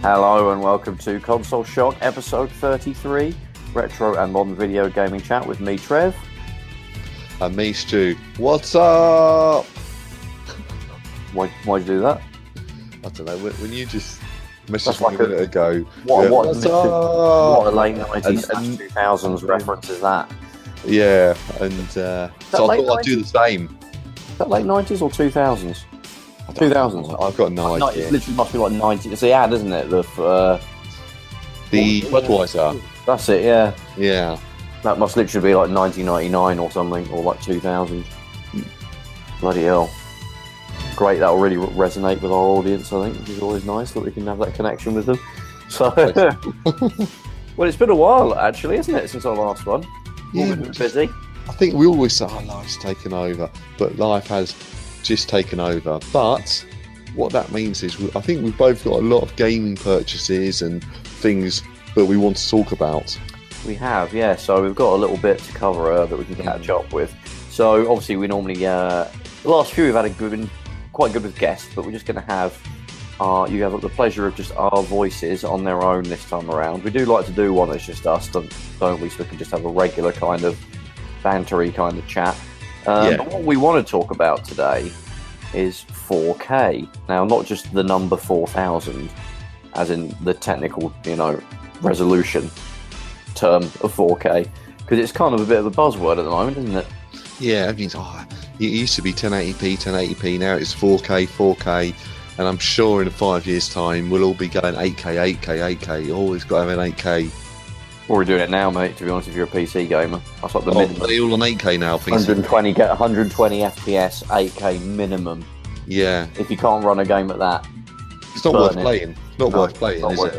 Hello and welcome to Console Shock, episode 33, retro and modern video gaming chat with me, Trev. And me, Stu. What's up? Why'd you do that? I don't know, when you just messaged me a minute ago. What a late 90s and 2000s reference is that? Yeah, and so I thought I'd do the same. Is that late 90s or 2000s? 2000s. I've got no idea. It literally must be like 90s. It's the ad, isn't it? The Budweiser. That's it, yeah. Yeah. That must literally be like 1999 or something, or like 2000. Bloody hell. Great, that'll really resonate with our audience, I think, which is always nice that we can have that connection with them. So, well, it's been a while, actually, isn't it, since our last one? Yeah, We've been busy. I think we always say, life's taken over, but life has just taken over. But what that means is I think we've both got a lot of gaming purchases and things that we want to talk about. We have, yeah. So we've got a little bit to cover that we can catch up with. So obviously we normally the last few we've been quite good with guests, but we're just going to have you have the pleasure of just our voices on their own this time around. We do like to do one that's just us, don't we? So we can just have a regular kind of bantery kind of chat. But what we want to talk about today is 4K. Now, not just the number 4000, as in the technical, resolution term of 4K, because it's kind of a bit of a buzzword at the moment, isn't it? Yeah, it means it used to be 1080p, now it's 4K, and I'm sure in 5 years' time we'll all be going 8K. Always got to have an 8K. We're doing it now, mate, to be honest, if you're a PC gamer. That's like the minimum. They're all on 8K now, PC. 120 FPS, 8K minimum. Yeah. If you can't run a game at that, it's not worth playing. Not worth playing, Not worth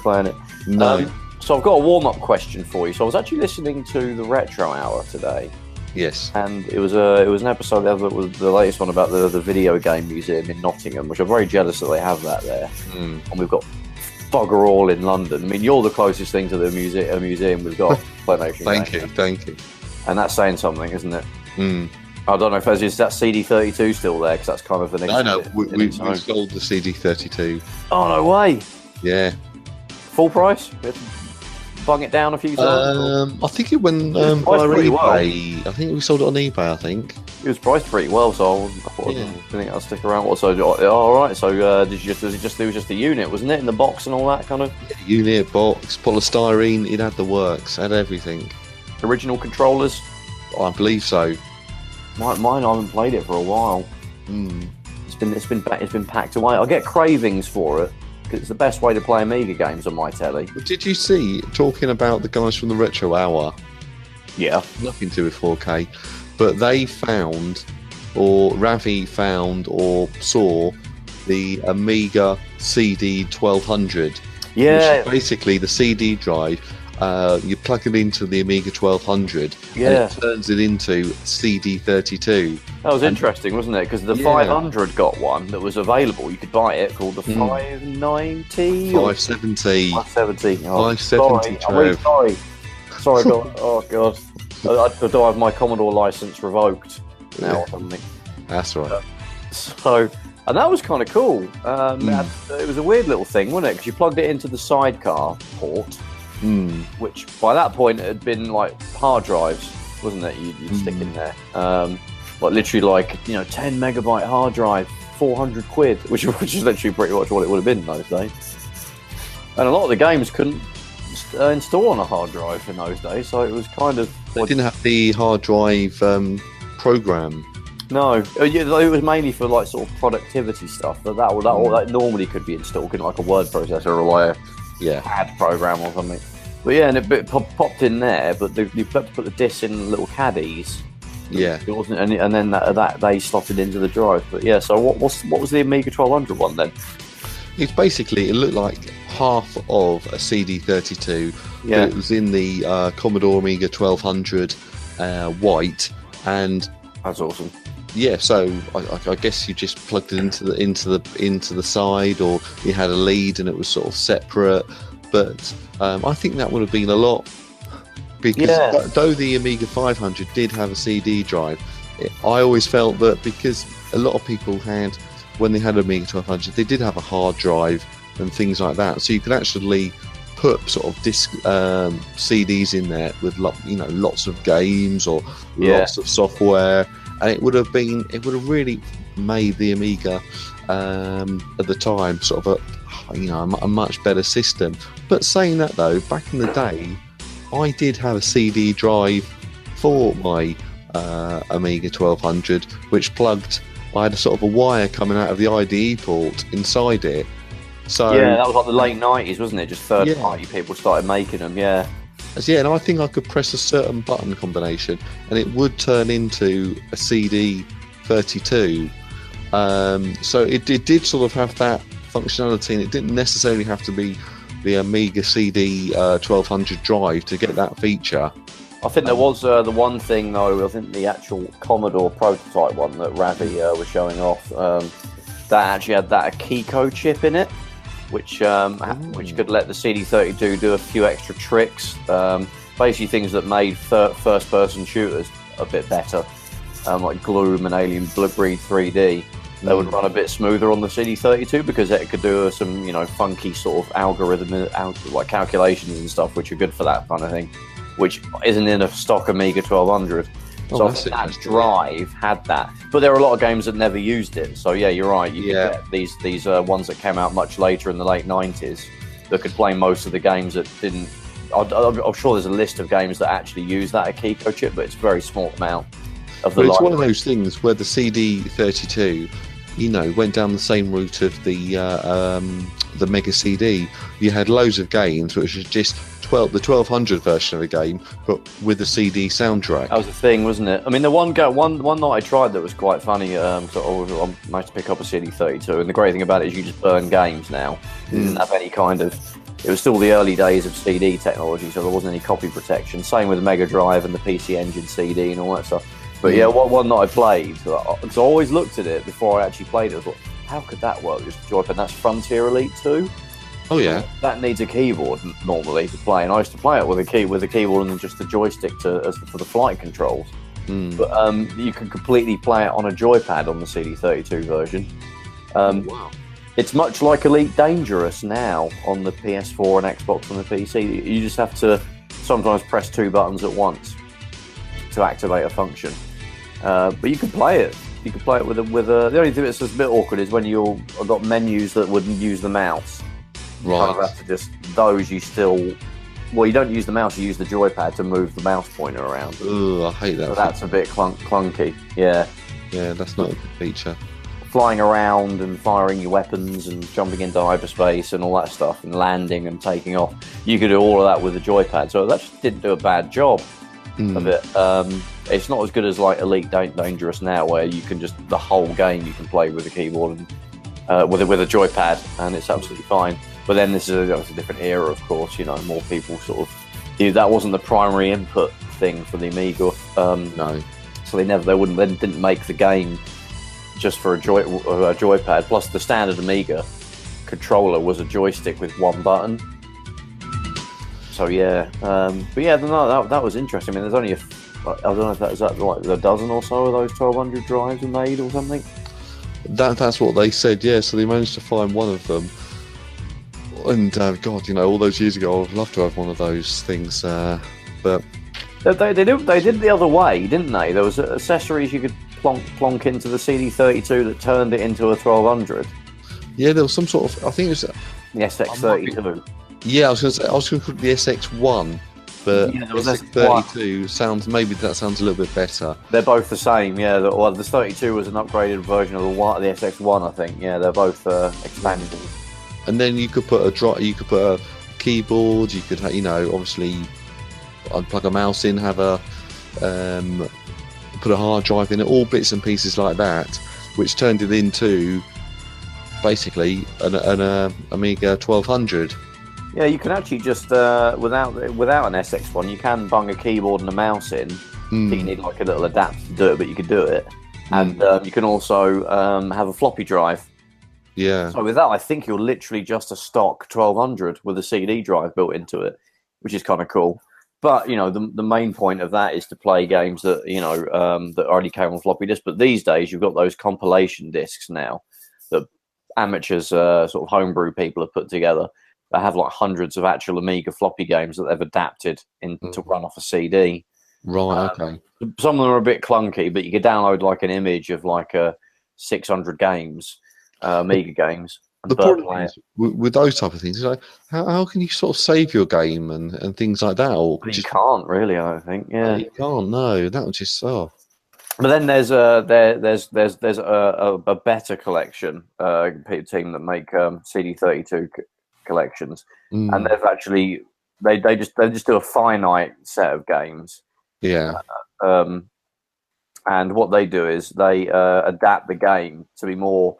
playing it. No. So I've got a warm-up question for you. So I was actually listening to the Retro Hour today. Yes. And it was an episode that was the latest one about the video game museum in Nottingham, which I'm very jealous that they have that there. And we've got bugger all in London. I mean, you're the closest thing to the museum we've got. Playnation Games. Thank you. And that's saying something, isn't it? I don't know if is that CD32 still there, because that's kind of the next. No, we sold the CD32. Oh, no way! Yeah. Full price? Bung it down a few times? I think it went via eBay. Well. I think we sold it on eBay. I think it was priced pretty well, so I think I'll stick around. All right. So it was just a unit, wasn't it, in the box and all that kind of? Yeah, unit, box, polystyrene. It had the works, had everything. Original controllers? I believe so. Mine, I haven't played it for a while. It's been packed away. I get cravings for it. It's the best way to play Amiga games on my telly. Did you see, talking about the guys from the Retro Hour? Yeah. Nothing to do with 4K, but they found, or Ravi found, or saw the Amiga CD 1200. Yeah. Which is basically the CD drive. You plug it into the Amiga 1200, and it turns it into CD32. That was interesting, wasn't it? Because the 500 got one that was available. You could buy it, called the 590? 570. 570. Oh, 570, sorry. I'm really sorry. Sorry, God. Oh, God. I have my Commodore license revoked now or something. That's right. So, and that was kind of cool. It was a weird little thing, wasn't it? Because you plugged it into the sidecar port, which by that point it had been like hard drives, wasn't it? You'd stick in there, like literally like 10 megabyte hard drive, 400 quid, which is literally pretty much what it would have been in those days. And a lot of the games couldn't install on a hard drive in those days, so it was kind of. They didn't have the hard drive program. No, it was mainly for like sort of productivity stuff. But that normally could be installed in like a word processor or like a CAD program or something. But yeah, and it popped in there. But you had to put the discs in little caddies. Yeah, it wasn't, and then that they slotted into the drive. But yeah, so what was the Amiga 1200 one then? It's basically, it looked like half of a CD32. Yeah, it was in the Commodore Amiga 1200 white, and that's awesome. Yeah, so I guess you just plugged it into the side, or you had a lead and it was sort of separate. But I think that would have been a lot, because though the Amiga 500 did have a CD drive, I always felt that because a lot of people had, when they had an Amiga 1200, they did have a hard drive and things like that, so you could actually put sort of disc CDs in there with lots of games or lots of software. And it would have really made the Amiga at the time sort of a much better system. But saying that though, back in the day, I did have a CD drive for my Amiga 1200, which plugged. I had a sort of a wire coming out of the IDE port inside it. So yeah, that was like the late 90s, wasn't it? Just third-party people started making them. Yeah. Yeah, and I think I could press a certain button combination and it would turn into a CD32. So it did sort of have that functionality, and it didn't necessarily have to be the Amiga CD 1200 drive to get that feature. I think there was the one thing though, I think the actual Commodore prototype one that Ravi was showing off, that actually had that Kiko chip in it, which could let the CD32 do a few extra tricks, basically things that made first-person shooters a bit better, like Gloom and Alien Breed 3D. They would run a bit smoother on the CD32 because it could do some, funky sort of like calculations and stuff, which are good for that kind of thing, which isn't in a stock Amiga 1200. So I think that drive had that, but there are a lot of games that never used it. So yeah, you're right. You could get these ones that came out much later in the late 90s that could play most of the games that didn't. I'm sure there's a list of games that actually use that Kiko chip, but it's a very small amount of the. But it's one of those things where the CD32, went down the same route of the Mega CD. You had loads of games which was just the 1200 version of a game, but with a CD soundtrack. That was the thing, wasn't it? I mean, the one that I tried that was quite funny. I managed to pick up a CD32, and the great thing about it is you just burn games now. It didn't have any kind of. It was still the early days of CD technology, so there wasn't any copy protection. Same with the Mega Drive and the PC Engine CD and all that stuff. But yeah, one that I played, so I always looked at it before I actually played it. I thought, how could that work? Just joypad. That's Frontier Elite 2. Oh yeah, that needs a keyboard normally to play, and I used to play it with a keyboard and just a joystick for the flight controls. But you can completely play it on a joypad on the CD32 version. Wow. It's much like Elite Dangerous now on the PS4 and Xbox and the PC. You just have to sometimes press two buttons at once to activate a function. But you can play it. You can play it with a. The only thing that's a bit awkward is when you've got menus that wouldn't use the mouse. Right. You kind of have to just you don't use the mouse, you use the joypad to move the mouse pointer around. Ugh, I hate that. So that's a bit clunky. Yeah. Yeah, that's not a good feature. Flying around and firing your weapons and jumping into hyperspace and all that stuff and landing and taking off. You could do all of that with the joypad. So that just didn't do a bad job of it. It's not as good as like Elite Dangerous now, where you can just the whole game you can play with a keyboard and with a joypad, and it's absolutely fine. But then this is a different era, of course. More people sort of. That wasn't the primary input thing for the Amiga. No. So they didn't make the game just for a joypad. Plus, the standard Amiga controller was a joystick with one button. So yeah, but yeah, no, that was interesting. I mean, there's only I don't know if is that like a dozen or so of those 1200 drives are made or something. That's what they said. Yeah, so they managed to find one of them. And God, you know, all those years ago, I'd love to have one of those things. But they did it the other way, didn't they? There was accessories you could plonk into the CD32 that turned it into a 1200. Yeah, there was some sort of, I think it was the SX32. Yeah, I was going to say, I was going to call it the SX1, but yeah, SX32 sounds a little bit better. They're both the same, yeah. The 32 was an upgraded version of the SX1, I think. Yeah, they're both expanded. And then you could put you could put a keyboard. You could, you know, obviously unplug a mouse in, have a put a hard drive in it, all bits and pieces like that, which turned it into basically an Amiga 1200. Yeah, you can actually just without an SX1, you can bung a keyboard and a mouse in. So you need like a little adapter to do it, but you can do it. And you can also have a floppy drive. Yeah. So with that, I think you're literally just a stock 1200 with a CD drive built into it, which is kind of cool. But you know, the main point of that is to play games that that already came on floppy disk. But these days, you've got those compilation discs now that amateurs, sort of homebrew people have put together. That have like hundreds of actual Amiga floppy games that they've adapted to run off a CD. Right. Okay. Some of them are a bit clunky, but you could download like an image of like 600 games, Amiga games. The problem is with those type of things, like how can you sort of save your game and things like that? Or you can't really, I don't think. Yeah, you can't. No, that was just But then there's a better collection team that make CD32 collections, and they've actually they just do a finite set of games. Yeah. And what they do is they adapt the game to be more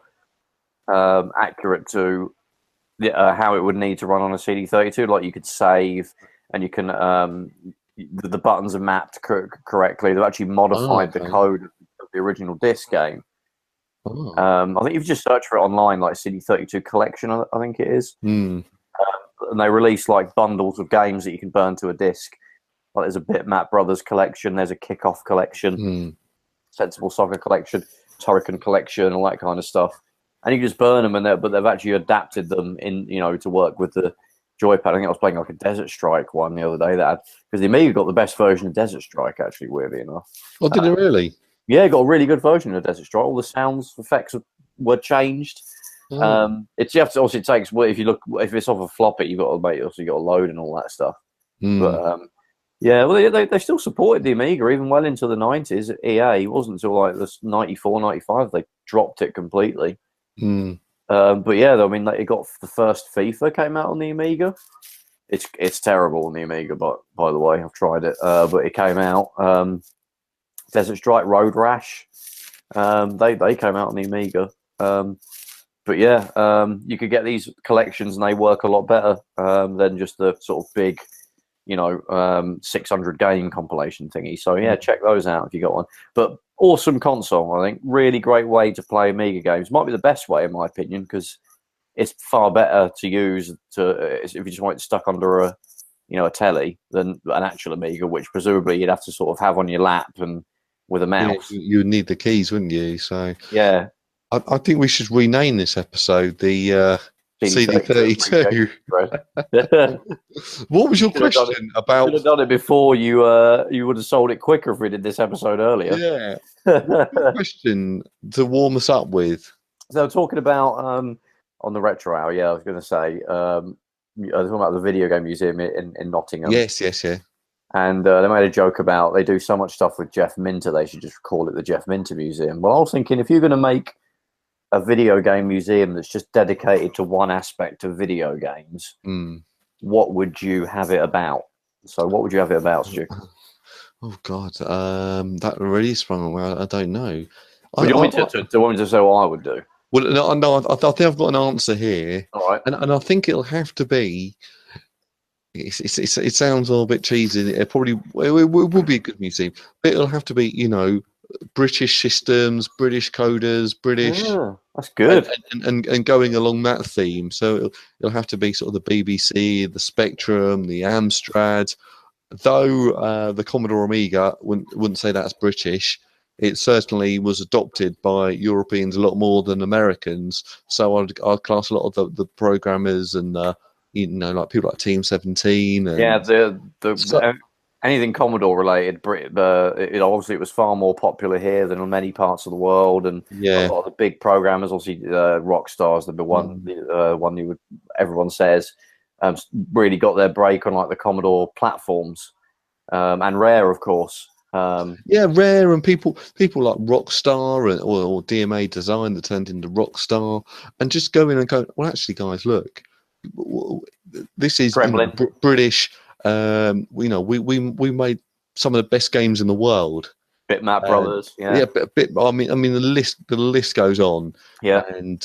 accurate to how it would need to run on a CD32. Like you could save, and you can the buttons are mapped correctly. They've actually modified the code of the original disc game. I think if you just search for it online, like CD32 collection, I think it is. And they release like bundles of games that you can burn to a disc. Like there's a Bitmap Brothers collection, there's a Kickoff collection, Sensible Soccer collection, Turrican collection, all that kind of stuff. And you just burn them, but they've actually adapted them to work with the joypad. I think I was playing like a Desert Strike one the other day because the Amiga got the best version of Desert Strike, actually, weirdly enough. Oh, did it really? Yeah, it got a really good version of Desert Strike. All the sounds effects were changed. It's obviously it takes. If it's off a floppy, you've got to load and all that stuff. But yeah, well, they still supported the Amiga even well into the 90s. EA, it wasn't until like this 94, 95 they dropped it completely. But yeah, I mean, it got the first FIFA came out on the Amiga. It's terrible on the Amiga, but by the way, I've tried it. But it came out. Desert Strike, Road Rash, they came out on the Amiga. But yeah, you could get these collections and they work a lot better than just the sort of big 600 game compilation thingy. So yeah, check those out if you got one. But awesome console, I think. Really great way to play Amiga games. Might be the best way in my opinion, because it's far better to use if you just want it stuck under a telly than an actual Amiga, which presumably you'd have to sort of have on your lap and with a mouse. Yeah, you'd need the keys, wouldn't you? So yeah, I think we should rename this episode the CD32. What was your question about? Should have done it before you would have sold it quicker if we did this episode earlier. Yeah. Question to warm us up with. So talking about on the retro hour, I was going to say I was talking about the video game museum in Nottingham. Yes. And they made a joke about they do so much stuff with Jeff Minter, they should just call it the Jeff Minter Museum. Well, I was thinking if you're going to make a video game museum that's just dedicated to one aspect of video games, what would you have it about? So what would you have it about, Stu? Oh God, that really sprung away. I don't know. Do you want me to say what I would do? Well, no, I think I've got an answer here. All right, and I think it'll have to be. It sounds a little bit cheesy. It will be a good museum, but it'll have to be British systems, British coders, British, Yeah, that's good. and going along that theme. So it'll have to be sort of the BBC, the Spectrum, the Amstrad. Though the Commodore Amiga wouldn't say that's British, it certainly was adopted by Europeans a lot more than Americans. So I'd class a lot of the programmers and like people like Team 17 and Yeah, anything Commodore related, obviously it was far more popular here than in many parts of the world, and a lot of the big programmers, obviously Rockstar's the one, everyone says, really got their break on like the Commodore platforms, and Rare, of course. Rare, and people like Rockstar or DMA Design that turned into Rockstar, and just go in and go, well, actually, guys, look, this is British. We made some of the best games in the world. Bitmap Brothers, I mean the list goes on. Yeah, and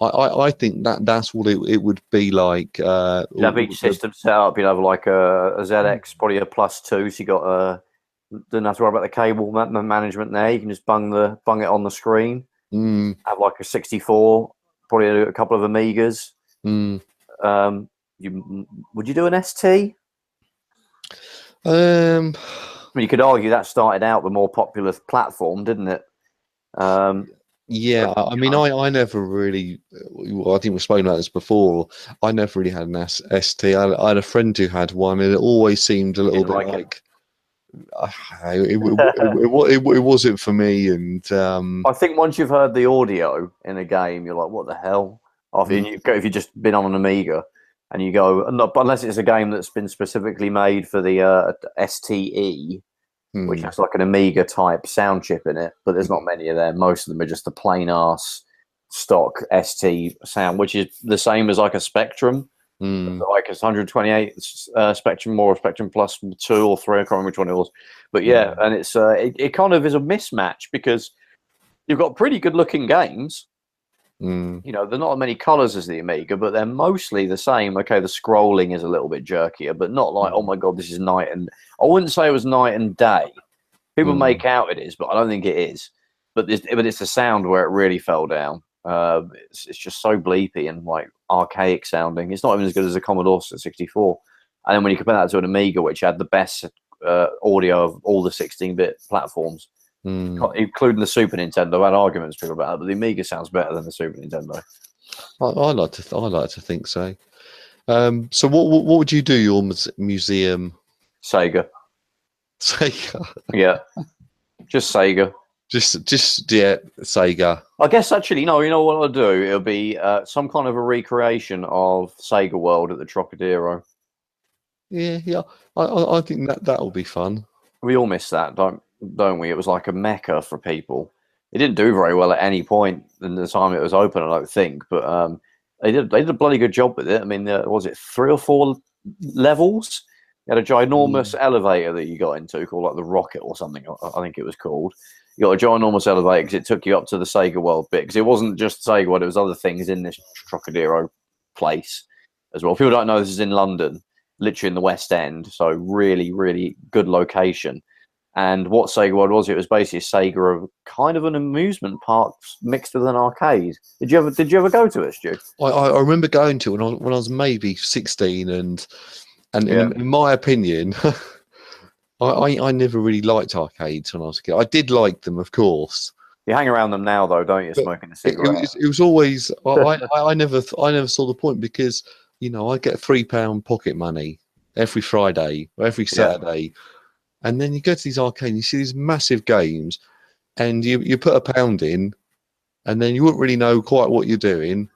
I think that's what it would be like. You'd have each system set up. You'd have like a ZX, probably a +2, so you got don't have to worry about the cable management there. You can just bung it on the screen. Have like a 64, probably a couple of Amigas. Would you do an ST? I mean, you could argue that started out the more popular platform, didn't it? I mean, I never really. I think we've spoken about this before. I never really had an ST. I had a friend who had one, and it always seemed a little bit like. It wasn't for me, and I think once you've heard the audio in a game, you're like, "What the hell?" If you've just been on an Amiga, and you go, unless it's a game that's been specifically made for the STE, which has like an Amiga type sound chip in it, but there's not many of them. Most of them are just a plain ass stock ST sound, which is the same as like a Spectrum. Like a 128 Spectrum or Spectrum Plus 2 or 3, I can't remember which one it was, but yeah, and it's it kind of is a mismatch because you've got pretty good looking games. You know, they're not as many colors as the Amiga, but they're mostly the same. Okay, the scrolling is a little bit jerkier, but not like, oh my god, this is night and I wouldn't say it was night and day. People make out it is, but I don't think it is. But it's the sound where it really fell down. It's just so bleepy and like archaic sounding. It's not even as good as a Commodore 64. And then when you compare that to an Amiga, which had the best audio of all the 16-bit platforms, including the Super Nintendo, I had arguments with people about that, but the Amiga sounds better than the Super Nintendo. I like to think so. So what would you do? Your museum? Sega. Yeah, just Sega. Just Sega. I guess actually, no. You know what I'll do? It'll be some kind of a recreation of Sega World at the Trocadero. Yeah. I think that'll be fun. We all miss that, don't we? It was like a mecca for people. It didn't do very well at any point in the time it was open, I don't think, but they did a bloody good job with it. I mean, was it 3 or 4 levels? You had a ginormous elevator that you got into called like the Rocket or something, I think it was called. You got a ginormous elevator because it took you up to the Sega World bit, because it wasn't just Sega World, it was other things in this Trocadero place as well. People don't know this is in London, literally in the West End, so really, really good location. And what Sega World was, it was basically a Sega, kind of an amusement park mixed with an arcade. Did you ever go to it, Stu? I remember going to it when I was maybe 16, and in my opinion, I never really liked arcades when I was a kid. I did like them, of course. You hang around them now, though, don't you? Smoking a cigarette. It was always. I never saw the point, because I get £3 pocket money every Friday or every Saturday, and then you go to these arcades, and you see these massive games, and you put £1 in, and then you wouldn't really know quite what you're doing,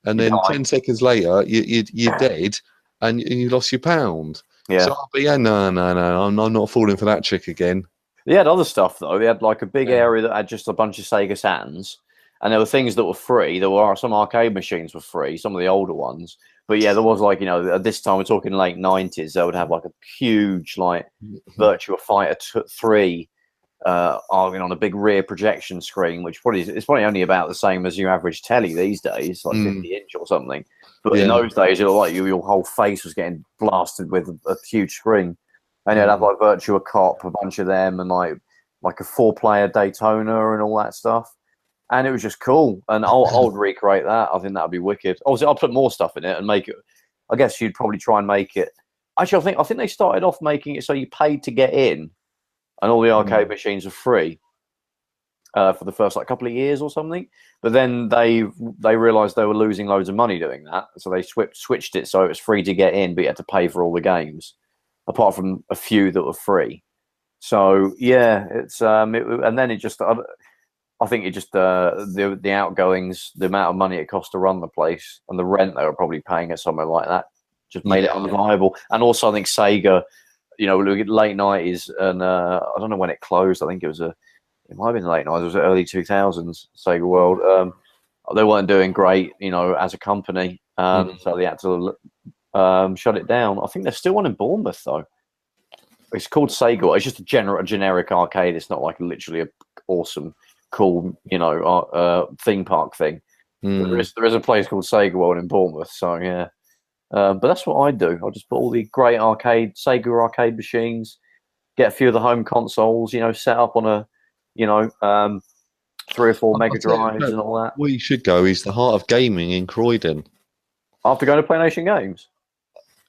and then 10 seconds later you're dead, and you lost your £1. Yeah. So, but no, I'm not falling for that trick again. They had other stuff though. They had like a big area that had just a bunch of Sega Saturns, and there were things that were free. There were some arcade machines were free, some of the older ones. But yeah, there was like, at this time we're talking late 90s. They would have like a huge like Virtua Fighter 3 on a big rear projection screen, which it's probably only about the same as your average telly these days, like 50-inch or something. But in those days, your whole face was getting blasted with a huge screen. And you'd have like Virtua Cop, a bunch of them, and like like a 4-player Daytona and all that stuff. And it was just cool. And I would recreate that. I think that would be wicked. Obviously, I'll put more stuff in it and make it. I guess you'd probably try and make it. Actually, I think they started off making it so you paid to get in, and all the arcade machines are free for the first like couple of years or something. But then they realised they were losing loads of money doing that, so they switched it so it was free to get in, but you had to pay for all the games, apart from a few that were free. So yeah, it's and then it just. I think it just the outgoings, the amount of money it cost to run the place, and the rent they were probably paying at somewhere like that, just made it unviable. And also, I think Sega, you know, late 90s, and I don't know when it closed. I think it might have been late 90s. It was early 2000s. Sega World, they weren't doing great, you know, as a company, so they had to shut it down. I think there's still one in Bournemouth though. It's called Sega. It's just a generic arcade. It's not like literally a awesome, cool, you know, theme park thing. There is a place called Sega World in Bournemouth, so yeah. But that's what I do. I'll just put all the great Sega arcade machines, get a few of the home consoles, you know, set up on a, you know, 3 or 4 Mega Drives and all that. Where you should go is the Heart of Gaming in Croydon. After going to Playnation Games?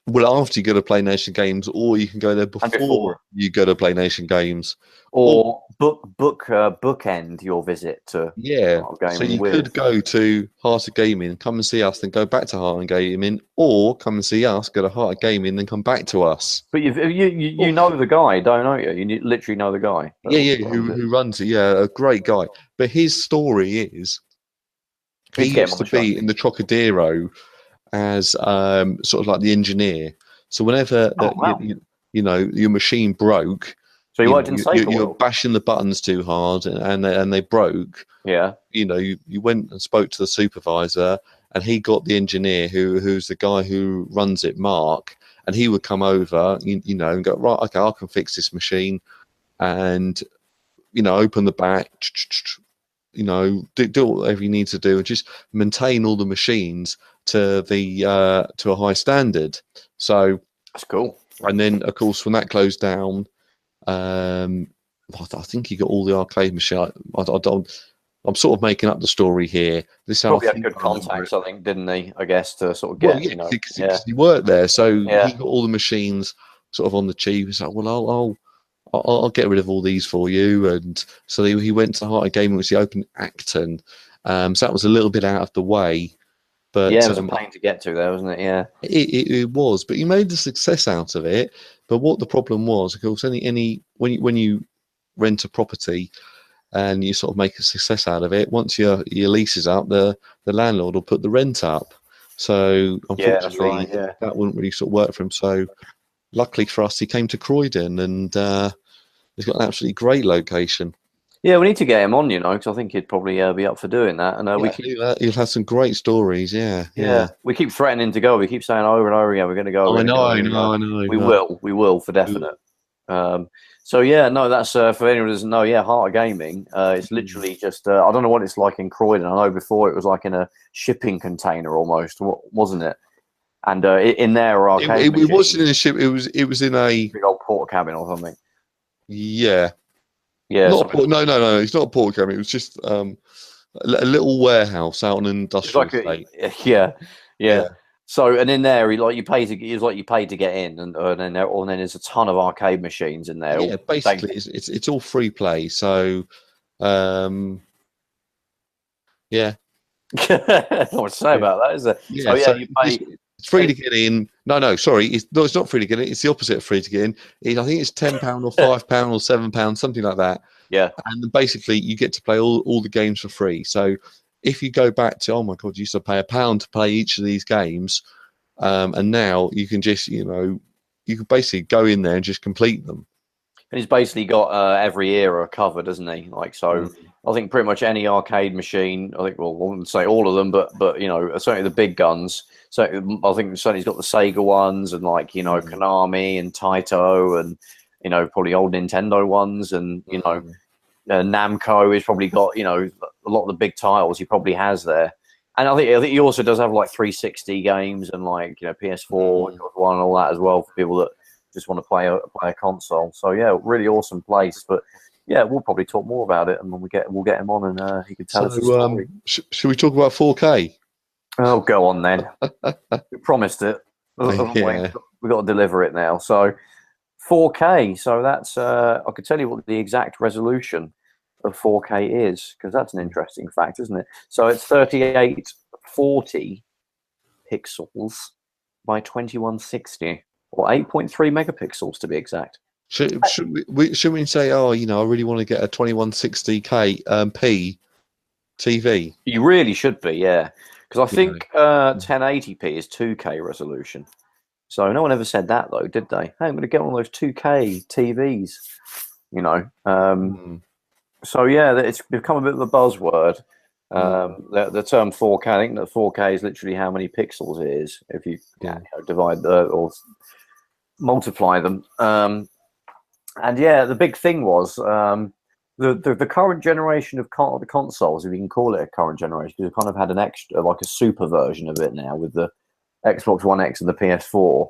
Well, after you go to Playnation Games, or you can go there before you go to Playnation Games, or bookend your visit to Heart of Gaming. So you could go to Heart of Gaming, come and see us, then go back to Heart of Gaming, or come and see us, go to Heart of Gaming, then come back to us. But you know the guy, don't you? You literally know the guy. Who runs it? Yeah, a great guy. But his story is he used to be in the Trocadero as sort of like the engineer. So whenever you know your machine broke, so you worked in Sega World. You're bashing the buttons too hard and they broke. Yeah. You know, you went and spoke to the supervisor, and he got the engineer who's the guy who runs it, Mark, and he would come over, you know, and go, right, okay, I can fix this machine, and you know, open the back, you know, do whatever you need to do, and just maintain all the machines to a high standard. So that's cool. And then, of course, when that closed down, I think he got all the arcade machines. I'm sort of making up the story here. This probably had good contacts, I think, didn't he? I guess to sort of get, you know, because he worked there, so he got all the machines sort of on the cheap. He's like, well, I'll get rid of all these for you, and so he went to Heart of Gaming, which he opened Acton. So that was a little bit out of the way. But, yeah, it was a pain to get to there, wasn't it? Yeah, it was. But you made the success out of it. But what the problem was, of course, when you rent a property and you sort of make a success out of it, once your lease is up, the landlord will put the rent up. So unfortunately, that wouldn't really sort of work for him. So luckily for us, he came to Croydon, and he's got an absolutely great location. Yeah, we need to get him on, you know, because I think he'd probably be up for doing that. And he'll have some great stories. Yeah. We keep threatening to go. We keep saying over and over again, we're going to go. I know. We will for definite. So yeah, no, that's for anyone who doesn't know. Yeah, Heart of Gaming. It's literally just I don't know what it's like in Croydon. I know before it was like in a shipping container almost, wasn't it? And in there, arcade. It wasn't in a ship. It was in a big old port cabin or something. Yeah. Yeah. No. It's not a port cabin. It was just a little warehouse out on an industrial estate. Yeah. So, and in there, you pay to get in, and then there's a ton of arcade machines in there. Yeah, basically, it's all free play. So, yeah. Not what to say about that, is there? Yeah, so you pay. It's free to get in. No, sorry. It's not free to get in. It's the opposite of free to get in. I think it's £10 or £5 or £7, something like that. Yeah. And then basically you get to play all the games for free. So if you go back to, oh my God, you used to pay £1 to play each of these games. And now you can just, you can basically go in there and just complete them. And he's basically got every era covered, doesn't he? Like, so I think pretty much any arcade machine, I wouldn't say all of them, but certainly the big guns. So I think certainly he's got the Sega ones, and Konami and Taito, and probably old Nintendo ones, and Namco. He's probably got a lot of the big titles he probably has there. And I think he also does have like 360 games and PS4 one and all that as well for people that just want to play a console. So yeah, really awesome place. But yeah, we'll probably talk more about it, and when we'll get him on, and he can tell us the story. Should we talk about 4K? Oh, go on then. We promised it. Yeah. We've got to deliver it now. So 4K. So that's I could tell you what the exact resolution of 4K is, because that's an interesting fact, isn't it? So it's 3840 pixels by 2160, or 8.3 megapixels to be exact. Should we say, oh, I really want to get a 2160k p TV? You really should be, yeah, because I think 1080p is 2K resolution. So no one ever said that though, did they? Hey, I'm going to get one of those 2K TVs, So yeah, it's become a bit of a buzzword. The term 4K, I think that 4K is literally how many pixels it is if you divide or multiply them. And yeah, the big thing was the current generation of the consoles, if you can call it a current generation, because we've kind of had an extra, like a super version of it now with the Xbox One X and the PS4.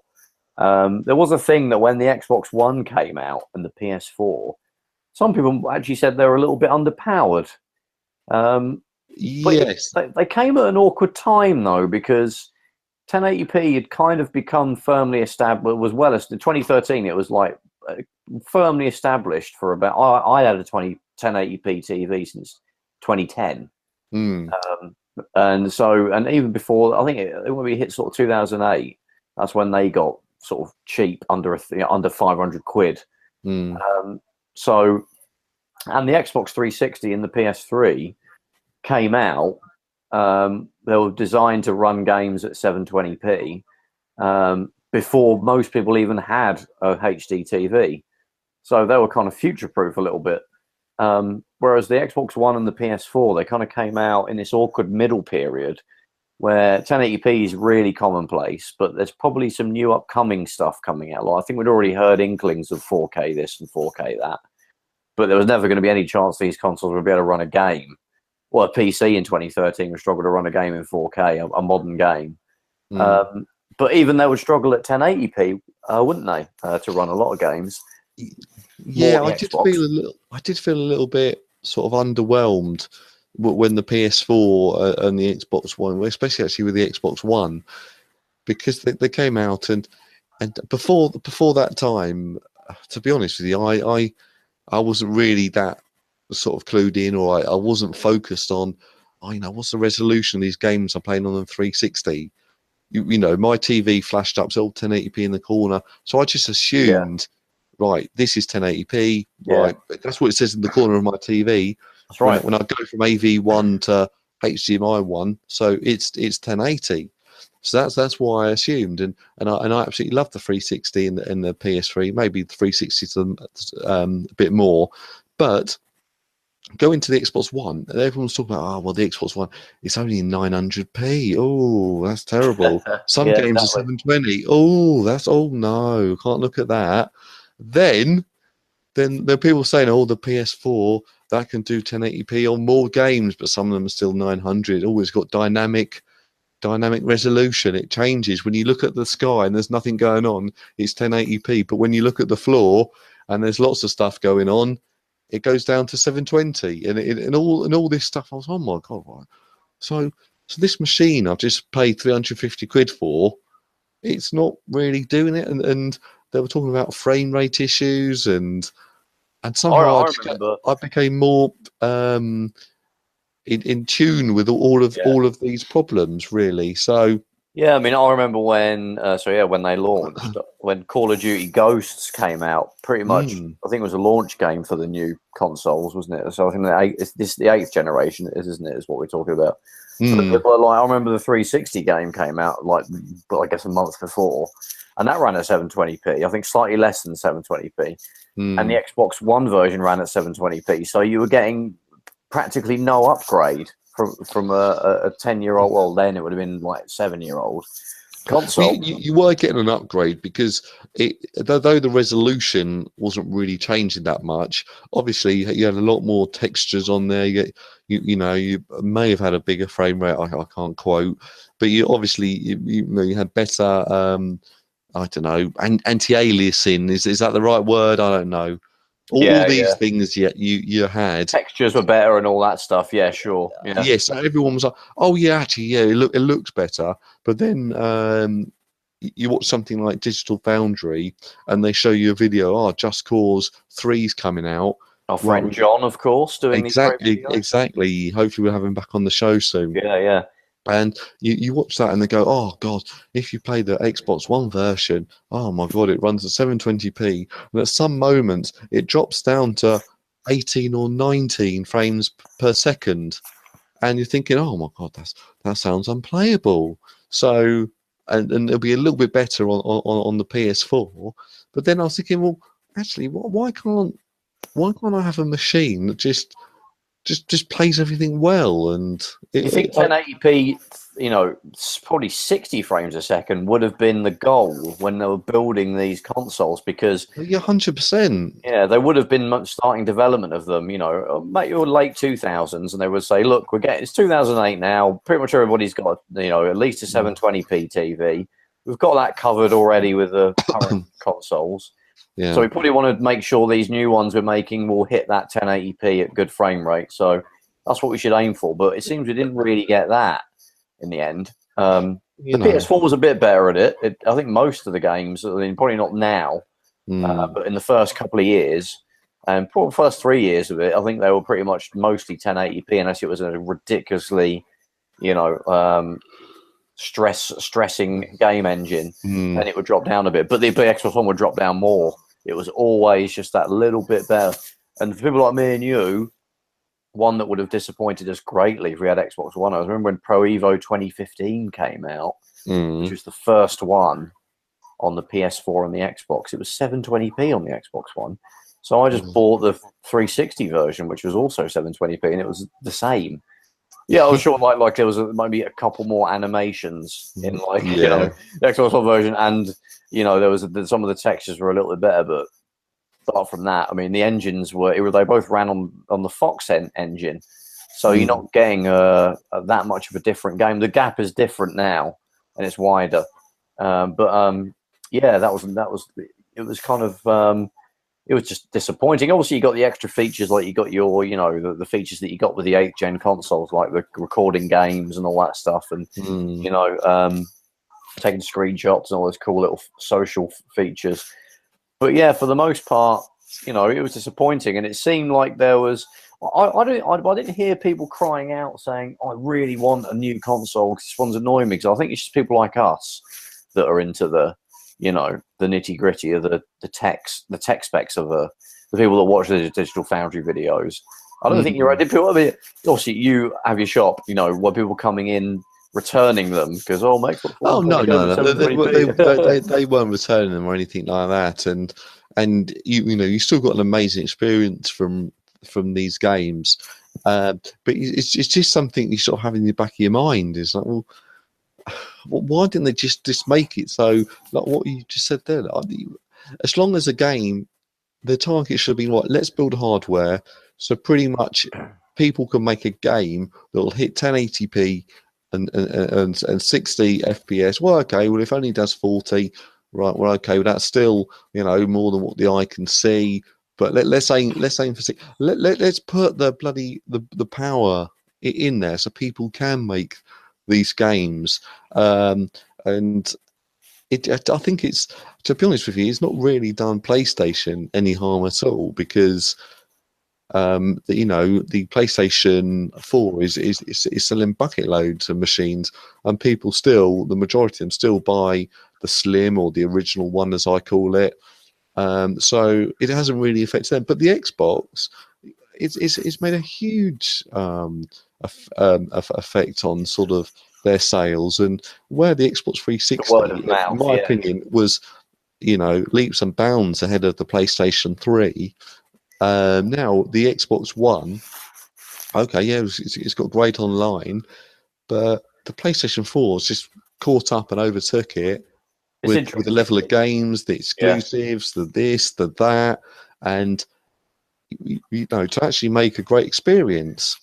There was a thing that when the Xbox One came out and the PS4, some people actually said they were a little bit underpowered. Yes. They came at an awkward time, though, because 1080p had kind of become firmly established, was well established. In 2013, it was like firmly established for about, I had a 1080p TV since 2010. And even before, I think when we hit sort of 2008, that's when they got sort of cheap, under 500 quid. And the Xbox 360 and the PS3 came out. They were designed to run games at 720p before most people even had a HD TV. So they were kind of future-proof a little bit. Whereas the Xbox One and the PS4, they kind of came out in this awkward middle period where 1080p is really commonplace, but there's probably some new upcoming stuff coming out. Like, I think we'd already heard inklings of 4K this and 4K that, but there was never going to be any chance these consoles would be able to run a game. Well, a PC in 2013 would struggle to run a game in 4K, a modern game. But even they would struggle at 1080p, wouldn't they, to run a lot of games? Yeah, I did feel a little bit sort of underwhelmed when the PS4 and the Xbox One, especially actually with the Xbox One, because they came out and before that time, to be honest with you, I wasn't really that sort of clued in, or I wasn't focused on, what's the resolution of these games I'm playing on the 360. My TV flashed up, so 1080p in the corner, so I just assumed, right, this is 1080p, right? That's what it says in the corner of my TV. That's right. When I go from AV1 to HDMI 1, so it's 1080. So that's why I assumed, and I absolutely love the 360 and the PS3. Maybe the 360 a bit more, but going to the Xbox One, and everyone's talking about, the Xbox One, it's only in 900p. Oh, that's terrible. Some games are 720. Oh no, can't look at that. Then there are people saying, the PS4 that can do 1080p on more games, but some of them are still 900. It's got dynamic resolution. It changes when you look at the sky and there's nothing going on. It's 1080p, but when you look at the floor and there's lots of stuff going on, it goes down to 720, and all this stuff. I was, oh my god! Right. So this machine I've just paid 350 quid for, it's not really doing it, and they were talking about frame rate issues, and somehow I became more in tune with all of these problems, really. So yeah, I mean, I remember when when they launched, when Call of Duty Ghosts came out, pretty much, I think it was a launch game for the new consoles, wasn't it? So I think this the 8th generation, isn't it? Is what we're talking about. So I remember the 360 game came out I guess a month before, and that ran at 720p. I think slightly less than 720p, and the Xbox One version ran at 720p. So you were getting practically no upgrade from a 10-year-old. Well, then it would have been like 7-year-old console. You were getting an upgrade because though the resolution wasn't really changing that much, obviously you had a lot more textures on there. You may have had a bigger frame rate. I can't quote, but you obviously you had better. I don't know, anti-aliasing. Is that the right word? I don't know. all these things you had. Textures were better and all that stuff. Yeah, sure. Yeah. Yes, everyone was like, "Oh yeah, actually, yeah, it looks better." But then you watch something like Digital Foundry, and they show you a video. Oh, Just Cause 3's coming out. Our friend John, of course, doing these great videos. Exactly. Hopefully, we'll have him back on the show soon. Yeah. And you watch that and they go, oh God, if you play the Xbox One version, oh my God, it runs at 720p. And at some moments, it drops down to 18 or 19 frames per second. And you're thinking, oh my God, that sounds unplayable. So, and it'll be a little bit better on the PS4. But then I was thinking, well, actually, why can't I have a machine that just plays everything well? And you think 1080p, probably 60 frames a second would have been the goal when they were building these consoles, because 100%. Yeah, they would have been starting development of them, make your late 2000s, and they would say, look, it's 2008 now. Pretty much everybody's got, at least a 720p TV. We've got that covered already with the current consoles. Yeah. So we probably want to make sure these new ones we're making will hit that 1080p at good frame rate. So that's what we should aim for. But it seems we didn't really get that in the end. The PS4 was a bit better at it. I think most of the games, probably not now, but in the first couple of years, and probably the first 3 years of it, I think they were pretty much mostly 1080p, unless it was a ridiculously, stressing game engine, then it would drop down a bit. But the Xbox One would drop down more. It was always just that little bit better. And for people like me and you, one that would have disappointed us greatly if we had Xbox One, I remember when Pro Evo 2015 came out, which was the first one on the PS4 and the Xbox. It was 720p on the Xbox One. So I just bought the 360 version, which was also 720p, and it was the same. Yeah, I was sure like there was maybe a couple more animations in the Xbox One version, and there was some of the textures were a little bit better, but apart from that, I mean, the engines they both ran on the Fox engine, so you're not getting that much of a different game. The gap is different now, and it's wider, yeah, it was kind of. It was just disappointing. Obviously, you got the extra features, like you got your, the features that you got with the 8th gen consoles, like the recording games and all that stuff, and taking screenshots and all those cool little social features. But yeah, for the most part, it was disappointing, and it seemed like there was. I didn't hear people crying out saying, "I really want a new console because this one's annoying me." Because I think it's just people like us that are into the nitty gritty of the tech specs of the people that watch the Digital Foundry videos. I don't think you're right. Obviously, you have your shop, where people coming in returning them because no, they weren't returning them or anything like that, and you still got an amazing experience from these games, but it's just something you sort of have in the back of your mind. Is like, well, why didn't they just make it so, like what you just said there, like, as long as a game, the target should be what, let's build hardware so pretty much people can make a game that'll hit 1080p and 60 FPS. Well, okay, well, if it only does 40, right, well, okay, well, that's still more than what the eye can see, but let's aim for 6. Let's put the bloody the power in there so people can make these games, and I think it's, to be honest with you, it's not really done PlayStation any harm at all, because the PlayStation 4 is selling bucket loads of machines, and people still, the majority of them still buy the Slim or the original one, as I call it. So it hasn't really affected them. But the Xbox, it's made a huge effect on sort of their sales, and where the Xbox 360, in my opinion, was leaps and bounds ahead of the PlayStation 3. Now the Xbox One, okay, yeah, it's got great online, but the PlayStation 4 has just caught up and overtook it with the level of games, the exclusives, the this, the that, and to actually make a great experience.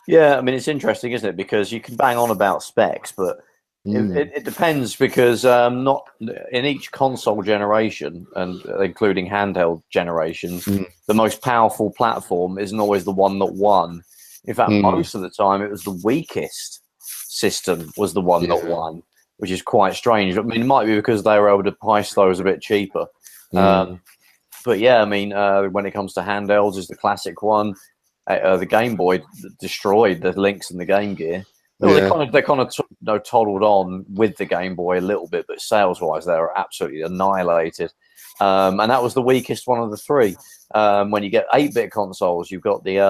Yeah, I mean, it's interesting, isn't it? Because you can bang on about specs, but It depends because not in each console generation, and including handheld generations, the most powerful platform isn't always the one that won. In fact, most of the time, it was the weakest system was the one that won, which is quite strange. I mean, it might be because they were able to price those a bit cheaper. But yeah, I mean, when it comes to handhelds, is the classic one. The Game Boy destroyed the Lynx and the Game Gear. Well, they kind of toddled on with the Game Boy a little bit, but sales-wise, they were absolutely annihilated. And that was the weakest one of the three. When you get 8-bit consoles, you've got the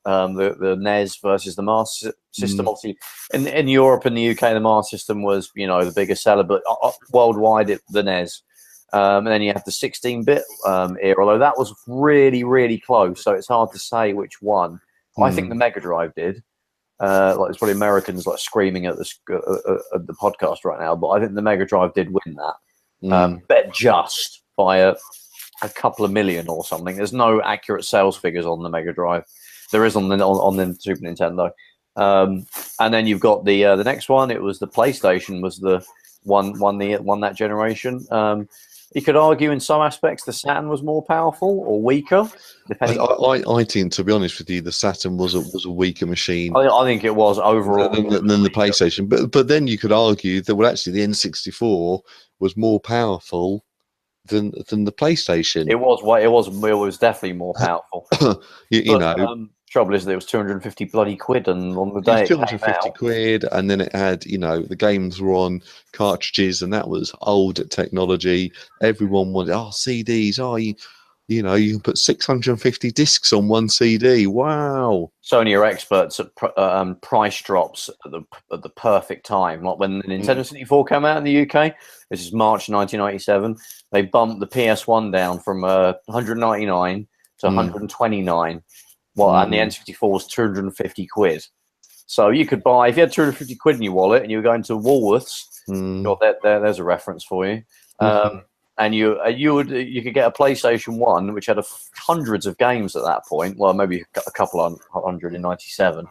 NES versus the Master System. Obviously, in Europe and the UK, the Master System was the biggest seller, but worldwide, the NES. And then you have the 16-bit era, although that was really, really close. So it's hard to say which one. I think the Mega Drive did. It's probably Americans screaming at the podcast right now, but I think the Mega Drive did win that. Bet just by a couple of million or something. There's no accurate sales figures on the Mega Drive. There is on the Super Nintendo. And then you've got the next one. It was the PlayStation was the won that generation. You could argue in some aspects the Saturn was more powerful or weaker. Depending. I think, to be honest with you, the Saturn was a weaker machine. I think it was overall than the PlayStation. But then you could argue that actually the N64 was more powerful than the PlayStation. It was definitely more powerful. Trouble is that it was 250 bloody quid, and on the day it was 250 quid, and then it had the games were on cartridges, and that was old technology. Everyone wanted CDs. You can put 650 discs on one CD. Wow! Sony are experts at price drops at the perfect time. Like when the Nintendo 64 came out in the UK, this is March 1997. They bumped the PS1 down from 199 to 129. And the N64 was 250 quid. So you could buy, if you had 250 quid in your wallet and you were going to Woolworths, there's a reference for you. And you could get a PlayStation 1, which had hundreds of games at that point. Well, maybe a couple hundred in 97.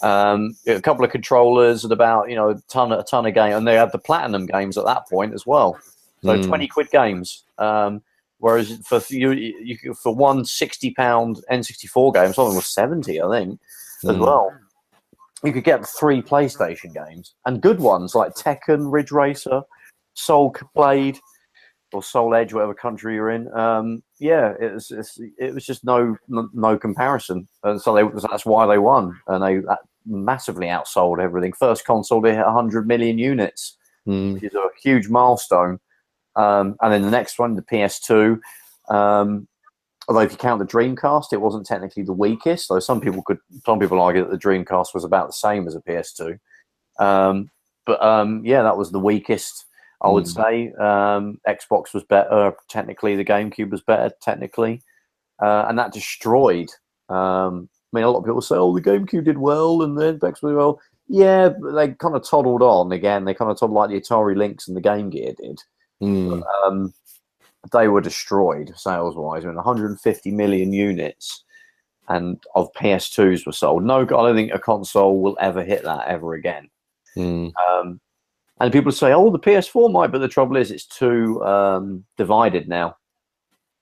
A couple of controllers and about a ton of games, and they had the platinum games at that point as well. So 20 quid games. Whereas for one £60 N64 game, something was 70, I think, as well. You could get 3 PlayStation games and good ones like Tekken, Ridge Racer, Soul Blade, or Soul Edge, whatever country you're in. It was just no comparison, and so that's why they won, and they massively outsold everything. First console to hit 100 million units, which is a huge milestone. And then the next one, the PS2. Although if you count the Dreamcast, it wasn't technically the weakest. Though some people argue that the Dreamcast was about the same as a PS2. That was the weakest, I would say. Xbox was better technically. The GameCube was better technically, and that destroyed. I mean, a lot of people say, "Oh, the GameCube did well, and the Xbox did well." Yeah, but they kind of toddled on again. They kind of toddled like the Atari Lynx and the Game Gear did. They were destroyed sales-wise. I mean, 150 million units and of PS2s were sold. No, I don't think a console will ever hit that ever again. And people say, "Oh, the PS4 might," but the trouble is, it's too divided now.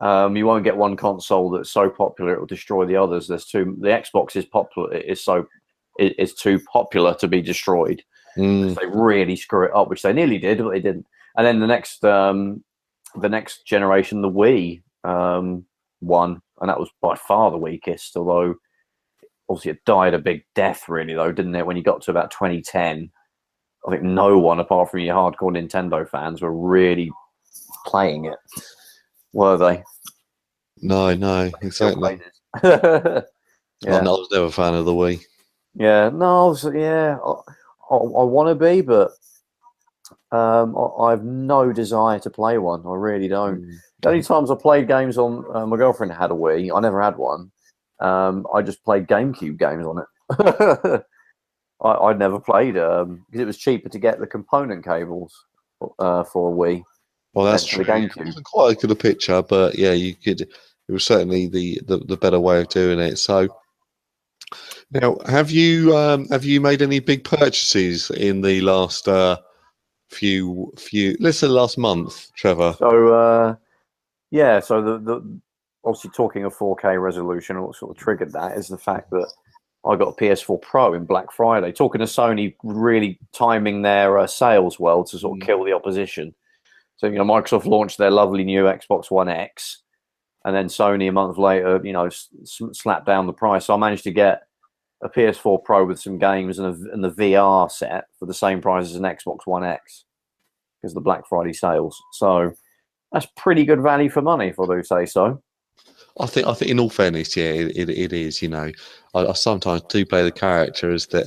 You won't get one console that's so popular it will destroy the others. The Xbox is popular. It's too popular to be destroyed. They really screw it up, which they nearly did, but they didn't. And then the next generation, the Wii, won, and that was by far the weakest. Although, obviously, it died a big death, really, though, didn't it? When you got to about 2010, I think no one, apart from your hardcore Nintendo fans, were really playing it, were they? No, exactly. I was never a fan of the Wii. Yeah, no, I want to be, but I have no desire to play one. I really don't. The only times I played games on, my girlfriend had a Wii. I never had one. I just played GameCube games on it. I'd never played because it was cheaper to get the component cables for a Wii. Well, that's true. It wasn't quite as good a picture, but yeah, you could. It was certainly the better way of doing it. So, now, have you made any big purchases in the last let's say last month, Trevor. So yeah, so the obviously talking of 4K resolution, what sort of triggered that is the fact that I got a PS4 Pro in Black Friday. Talking to Sony, really timing their sales well to sort of kill the opposition. So Microsoft launched their lovely new Xbox One X, and then Sony a month later, slapped down the price. So I managed to get a PS4 Pro with some games and the VR set for the same price as an Xbox One X because of the Black Friday sales. So that's pretty good value for money, if I do say so. I think in all fairness, yeah, it is. I sometimes do play the character as the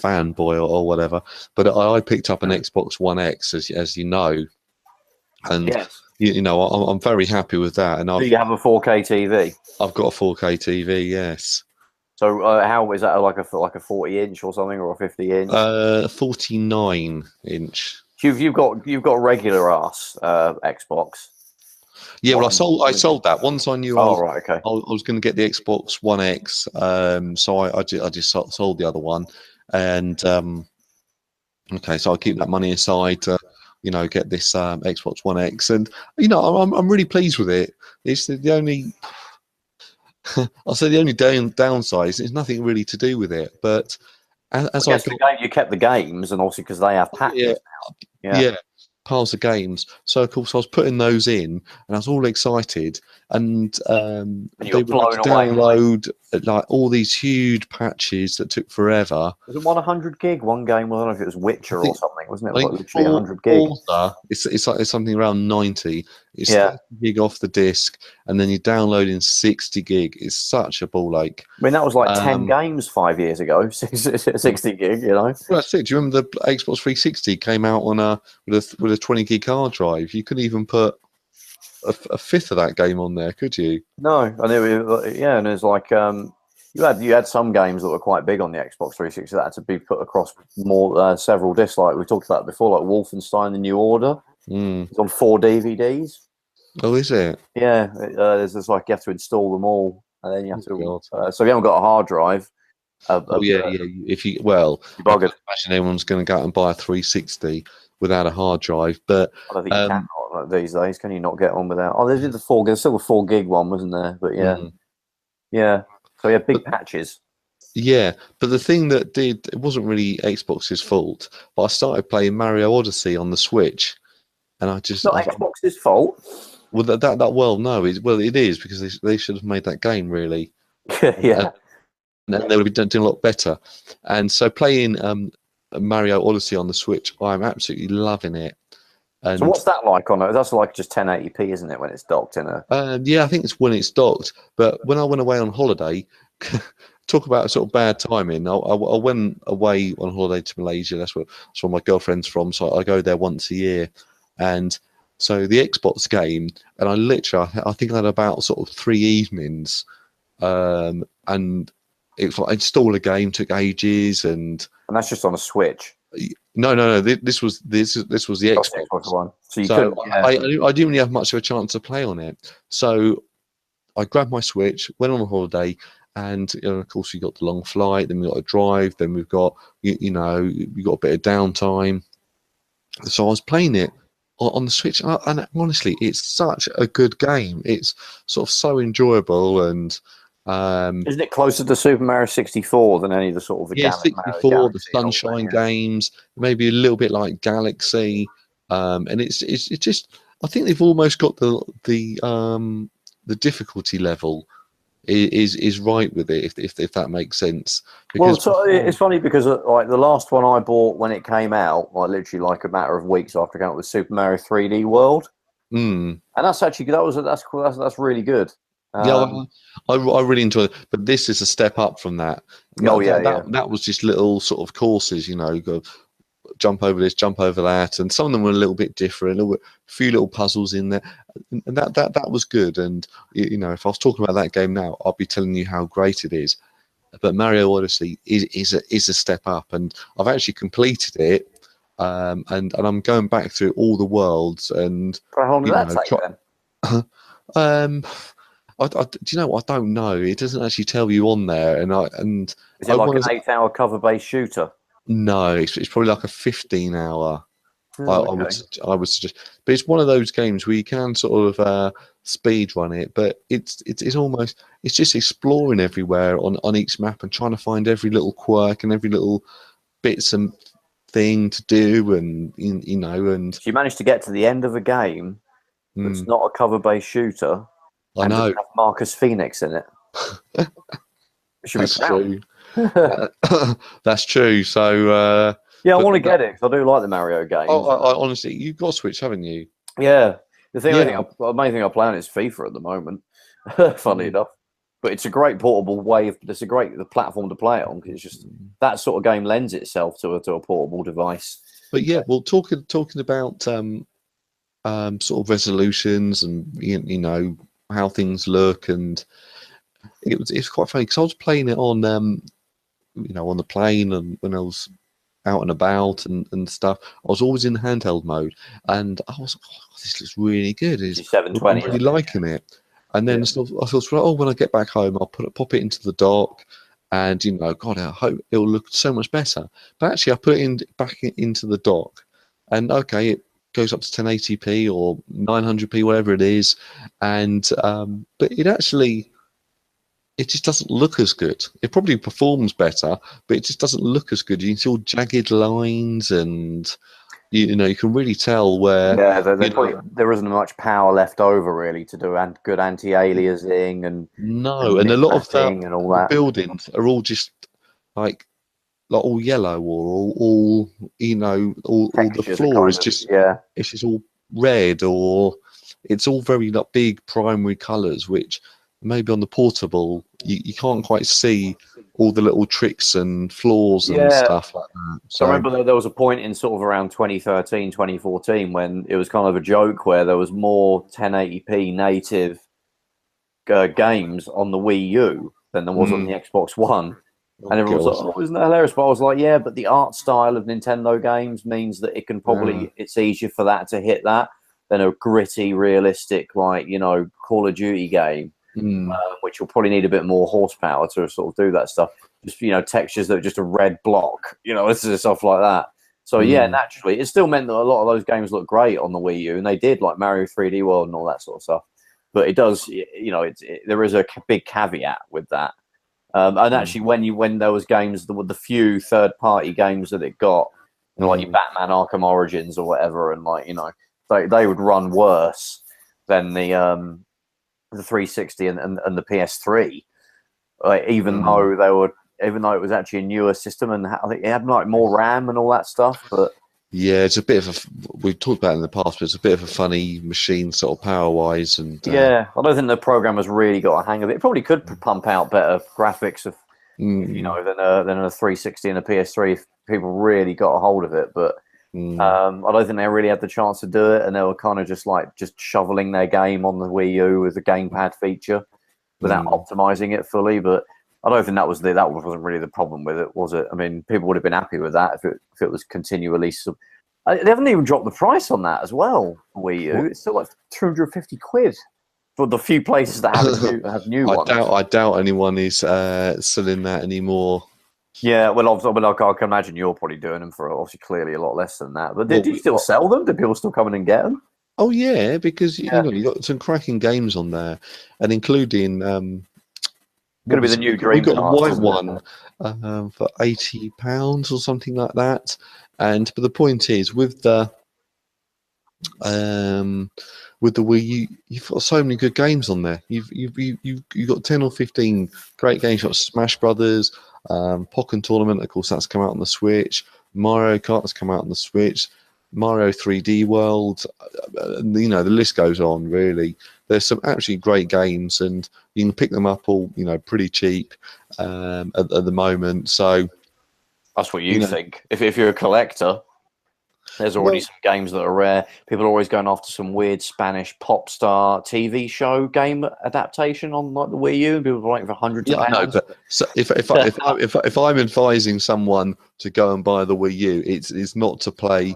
fanboy or whatever. But I picked up an Xbox One X, as you know, and yes. I'm very happy with that. And do you have a 4K TV? I've got a 4K TV, yes. So how is that, like a 40-inch or something, or a 50-inch? 49-inch. You've got regular ass Xbox. Yeah, well, I sold that once I knew. Right, okay. I was going to get the Xbox One X, so I just sold the other one, and okay, so I'll keep that money aside to, get this Xbox One X, and I'm really pleased with it. It's the only, I'll say the only downside is there's nothing really to do with it, but as you kept the games, and obviously because they have patches now. Yeah. Piles of games. So of course I was putting those in, and I was all excited, and they would download like all these huge patches that took forever. Was it 100 gig? One game, I don't know if it was Witcher or something, wasn't it? Like literally 100 gig. It's something around 90. It's 30 gig off the disc, and then you're downloading 60 gig. It's such a ball ache. I mean, that was like 10 games 5 years ago. 60 gig, Well, that's it. Do you remember the Xbox 360 came out on with a 20 gig hard drive? You couldn't even put a fifth of that game on there, could you? No, and and it's like you had some games that were quite big on the Xbox 360 that had to be put across several discs. Like we talked about before, like Wolfenstein: The New Order. It's on 4 DVDs. Oh, is it? Yeah, there's like you have to install them all, and then you have to. So if you haven't got a hard drive. If you buggered. I imagine everyone's going to go out and buy a 360 without a hard drive, but I don't think you can these days. Can you not get on without? Oh, there's still a 4 gig one, wasn't there? But yeah. So yeah, big patches. Yeah, but the thing that it wasn't really Xbox's fault, but I started playing Mario Odyssey on the Switch, and it's not Xbox's fault. Well, it is, because they should have made that game really. Yeah. And they would have been doing a lot better. And so playing Mario Odyssey on the Switch, I'm absolutely loving it. And so what's that like on it? That's like just 1080p, isn't it, when it's docked in a? Yeah, I think it's when it's docked. But when I went away on holiday, talk about sort of bad timing. I went away on holiday to Malaysia. That's where my girlfriend's from. So I go there once a year, and so the Xbox game, and I think I had about sort of 3 evenings, and it's like install a game took ages, and that's just on a Switch. No. This was the Xbox one. So I didn't really have much of a chance to play on it. So I grabbed my Switch, went on a holiday, and of course we got the long flight. Then we got a drive. Then we've got we got a bit of downtime. So I was playing it on the Switch, and honestly, it's such a good game. It's sort of so enjoyable, and isn't it closer to Super Mario 64 than any of the sort of 64, the Sunshine games, maybe a little bit like Galaxy, and it's just, I think they've almost got the difficulty level is right with it, if that makes sense. Because it's funny because like the last one I bought when it came out, like literally like a matter of weeks after it came out, was Super Mario 3D World, and that's actually that's cool. That's really good. I really enjoy it, but this is a step up from that. That was just little sort of courses, you go jump over this, jump over that, and some of them were a little bit different, a few little puzzles in there, and that was good. And if I was talking about that game now, I'll be telling you how great it is. But Mario Odyssey is a step up, and I've actually completed it, and I'm going back through all the worlds. And how long did that take then? do you know what? I don't know. It doesn't actually tell you on there, and is it like an 8-hour cover-based shooter? No, it's probably like a 15-hour. Okay. I would suggest, but it's one of those games where you can sort of speed run it, but it's almost it's just exploring everywhere on each map and trying to find every little quirk and every little bits and thing to do, and you know, and So you managed to get to the end of a game that's not a cover-based shooter I and doesn't know have Marcus Phoenix in it. You should be that's proud. true. That's true. So Yeah, I but want to get it because I do like the Mario games. I honestly, you've got Switch, haven't you? Yeah, the Yeah. main thing I play on is FIFA at the moment. Funny enough, but it's a great portable way of. It's a great the platform to play it on because it's just that sort of game lends itself to a portable device. But yeah, well, talking about sort of resolutions and you know how things look, and it's quite funny because I was playing it on you know, on the plane and when I was out and about and stuff. I was always in handheld mode, and I was like, oh, this looks really good. I'm 720. really liking it. And then I thought, oh, when I get back home, I'll pop it into the dock, and you know, God, I hope it'll look so much better. But actually, I put it back into the dock, and okay, it goes up to 1080p or 900p, whatever it is, and but it just doesn't look as good. It probably performs better, but it just doesn't look as good. You can see all jagged lines, and you know you can really tell where. Yeah, there isn't much power left over really to do good anti-aliasing and a lot of mapping and all the that. buildings are all just like all yellow or all you know all the floor is just it's just all red, or it's all very like big primary colours, which maybe on the portable you can't quite see all the little tricks and flaws and stuff like that. So I remember there was a point in sort of around 2013, 2014 when it was kind of a joke where there was more 1080p native games on the Wii U than there was on the Xbox One. And everyone was like, oh, isn't that hilarious? But I was like, yeah, but the art style of Nintendo games means that it can probably, it's easier for that to hit that than a gritty, realistic, like, you know, Call of Duty game. Which will probably need a bit more horsepower to sort of do that stuff. Just, you know, textures that are just a red block, you know, this is stuff like that. So yeah, naturally, it still meant that a lot of those games look great on the Wii U, and they did, like Mario 3D World and all that sort of stuff. But it does, you know, there is a big caveat with that. And actually, when there was games, the few third-party games that it got, you know, like your Batman Arkham Origins or whatever, and like, you know, they would run worse than the 360 and the PS3, even though it was actually a newer system, and I think it had like more RAM and all that stuff. But yeah, it's a bit of we've talked about it in the past, but it's a bit of a funny machine, sort of power wise, and yeah, I don't think the programmers really got a hang of it. It probably could pump out better graphics of you know than a 360 and a PS3 if people really got a hold of it, but. I don't think they really had the chance to do it, and they were kind of just shoveling their game on the Wii U with the gamepad feature without optimizing it fully. But I don't think that wasn't really the problem with it, was it? I mean, people would have been happy with that if it was continually. They haven't even dropped the price on that as well. Wii U, it's still like 250 quid for the few places that have new ones. I doubt anyone is selling that anymore. Yeah, well, obviously, I can imagine you're probably doing them for obviously clearly a lot less than that. But did you still sell them? Did people still come in and get them? Oh yeah, because you know you got some cracking games on there, and including going to be the new Dream. We got a white one for £80 or something like that. But the point is, with the Wii U, you've got so many good games on there. You've got 10 or 15 great games. You've got Smash Brothers. Pokken Tournament, of course, that's come out on the Switch. Mario Kart has come out on the Switch. Mario 3D World, you know, the list goes on. Really, there's some actually great games, and you can pick them up all, you know, pretty cheap at the moment. So that's what you think. If you're a collector, there's already some games that are rare. People are always going after some weird Spanish pop star TV show game adaptation on like the Wii U, and people are waiting for hundreds of pounds. I know, but so if I'm advising someone to go and buy the Wii U, it's not to play.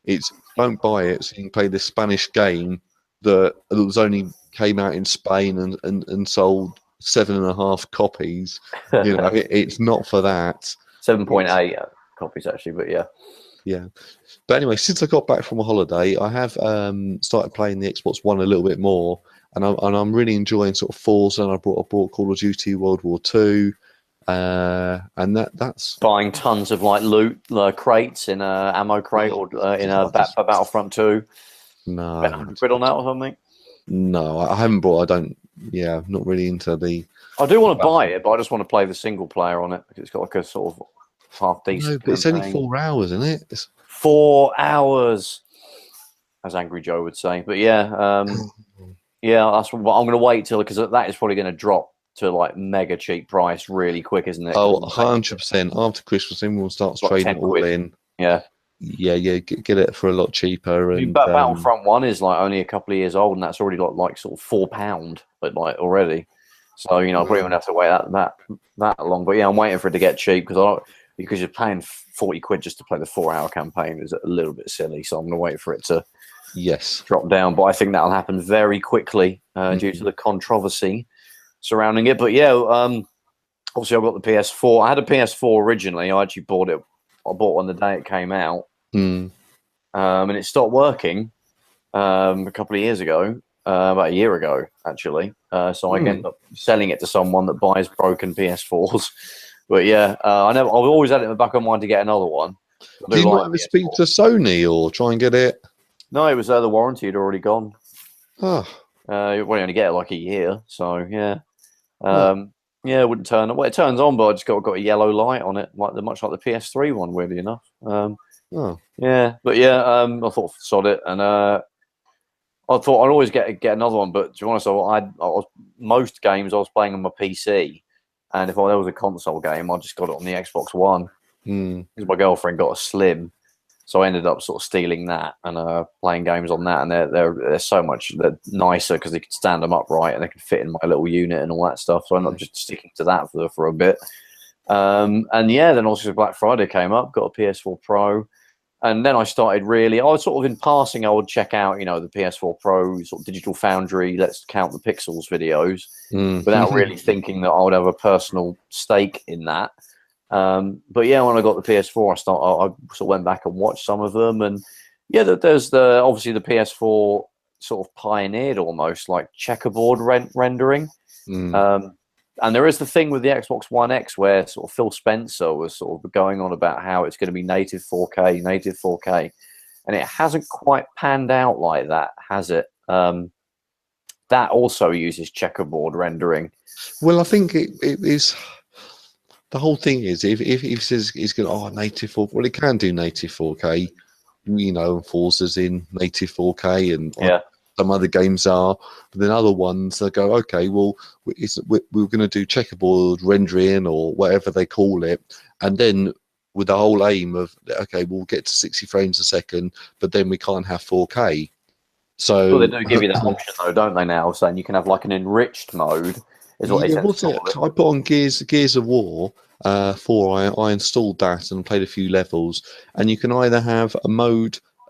It's don't buy it so you can play this Spanish game that was only came out in Spain and sold 7.5 copies. You know, it's not for that. 7.8. copies actually, but yeah. Yeah, but anyway, since I got back from a holiday, I have started playing the Xbox One a little bit more, and I'm really enjoying sort of Forza. And I bought Call of Duty World War II, and that's Buying tons of like loot crates in a ammo crate or in a Battlefront 2. No, Spent 100 quid on that or something. No, I haven't bought. I don't. Yeah, I'm not really into the. I do want to buy it, but I just want to play the single player on it because it's got like a sort of half decent. No, but it's only 4 hours, isn't it? 4 hours, as Angry Joe would say. But yeah, yeah, that's what I'm going to wait till, because that is probably going to drop to like mega cheap price really quick, isn't it? Oh, 100%. After Christmas, everyone starts trading all in. Yeah. Yeah, get it for a lot cheaper. And Battlefront 1 is like only a couple of years old, and that's already like sort of £4, but like already. So I probably won't have to wait that long. But yeah, I'm waiting for it to get cheap because you're paying 40 quid just to play the 4-hour campaign is a little bit silly. So I'm going to wait for it to drop down. But I think that'll happen very quickly due to the controversy surrounding it. But yeah, obviously I've got the PS4. I had a PS4 originally. I actually bought it. I bought one the day it came out. And it stopped working a couple of years ago, about a year ago, actually. So I ended up selling it to someone that buys broken PS4s. But yeah, I've always had it in the back of my mind to get another one. Did you not ever speak to Sony or try and get it? No, it was the warranty had already gone. Oh. You only get it like a year, so yeah. Yeah, it wouldn't turn on. Well, it turns on, but I just got a yellow light on it, much like the PS3 one, weirdly enough. Yeah, but yeah, I thought sod it, and I thought I'd always get another one. But to be honest, most games I was playing on my PC, and if there was a console game, I just got it on the Xbox One. Because my girlfriend got a Slim, so I ended up sort of stealing that and playing games on that. And they're so much nicer because they can stand them upright and they can fit in my little unit and all that stuff. So I ended up just sticking to that for a bit. And yeah, then also Black Friday came up, got a PS4 Pro. And then I started I was sort of in passing, I would check out, the PS4 Pro, sort of Digital Foundry, let's count the pixels videos, without really thinking that I would have a personal stake in that. But yeah, when I got the PS4, I sort of went back and watched some of them. And yeah, there's obviously the PS4 sort of pioneered almost like checkerboard rendering. And there is the thing with the Xbox One X where sort of Phil Spencer was sort of going on about how it's going to be native 4K, and it hasn't quite panned out like that, has it? That also uses checkerboard rendering. Well, I think it is. The whole thing is if it says it's going native 4K, well, it can do native 4K, and Forza's in native 4K, and some other games are, but then other ones they go, okay, well, we're going to do checkerboard rendering or whatever they call it, and then with the whole aim of, okay, we'll get to 60 frames a second, but then we can't have 4K. So they do give you that option though, don't they? Now saying you can have like an enriched mode. Is what they said. I put on Gears of War 4. I installed that and played a few levels, and you can either have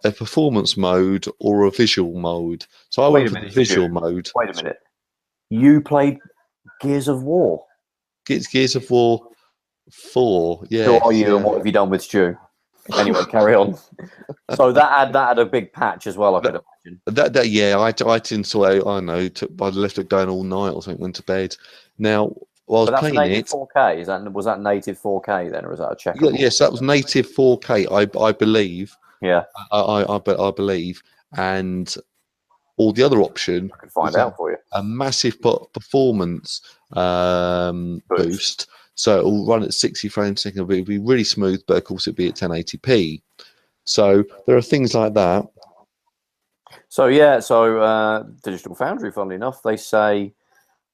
a performance mode or a visual mode. So I went for the visual mode. Wait a minute. You played Gears of War? Gears of War 4, yeah. Who are you and what have you done with Stu? Anyway, carry on. So that had a big patch as well, I could imagine. Yeah, I didn't sort of, I don't know, I left it going all night or something, went to bed. Now, while I was playing native 4K. Was that native 4K then, or was that a checkerboard? Yes, that was native 4K, I believe. Yeah, I believe, and all the other option. I can find out for you. A massive performance boost, so it will run at 60 frames a second. It'll be really smooth, but of course it'll be at 1080p. So there are things like that. So yeah, Digital Foundry, funnily enough, they say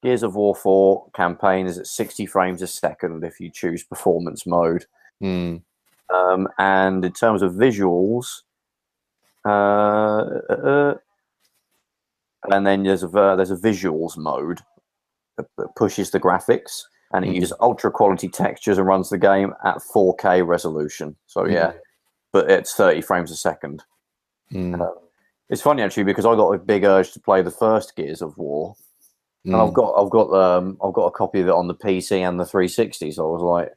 Gears of War 4 campaign is at 60 frames a second if you choose performance mode. And in terms of visuals, and then there's a visuals mode that pushes the graphics, and it uses ultra quality textures and runs the game at 4K resolution. So yeah, but it's 30 frames a second. It's funny actually because I got a big urge to play the first Gears of War, and I've got a copy of it on the PC and the 360. So I was like,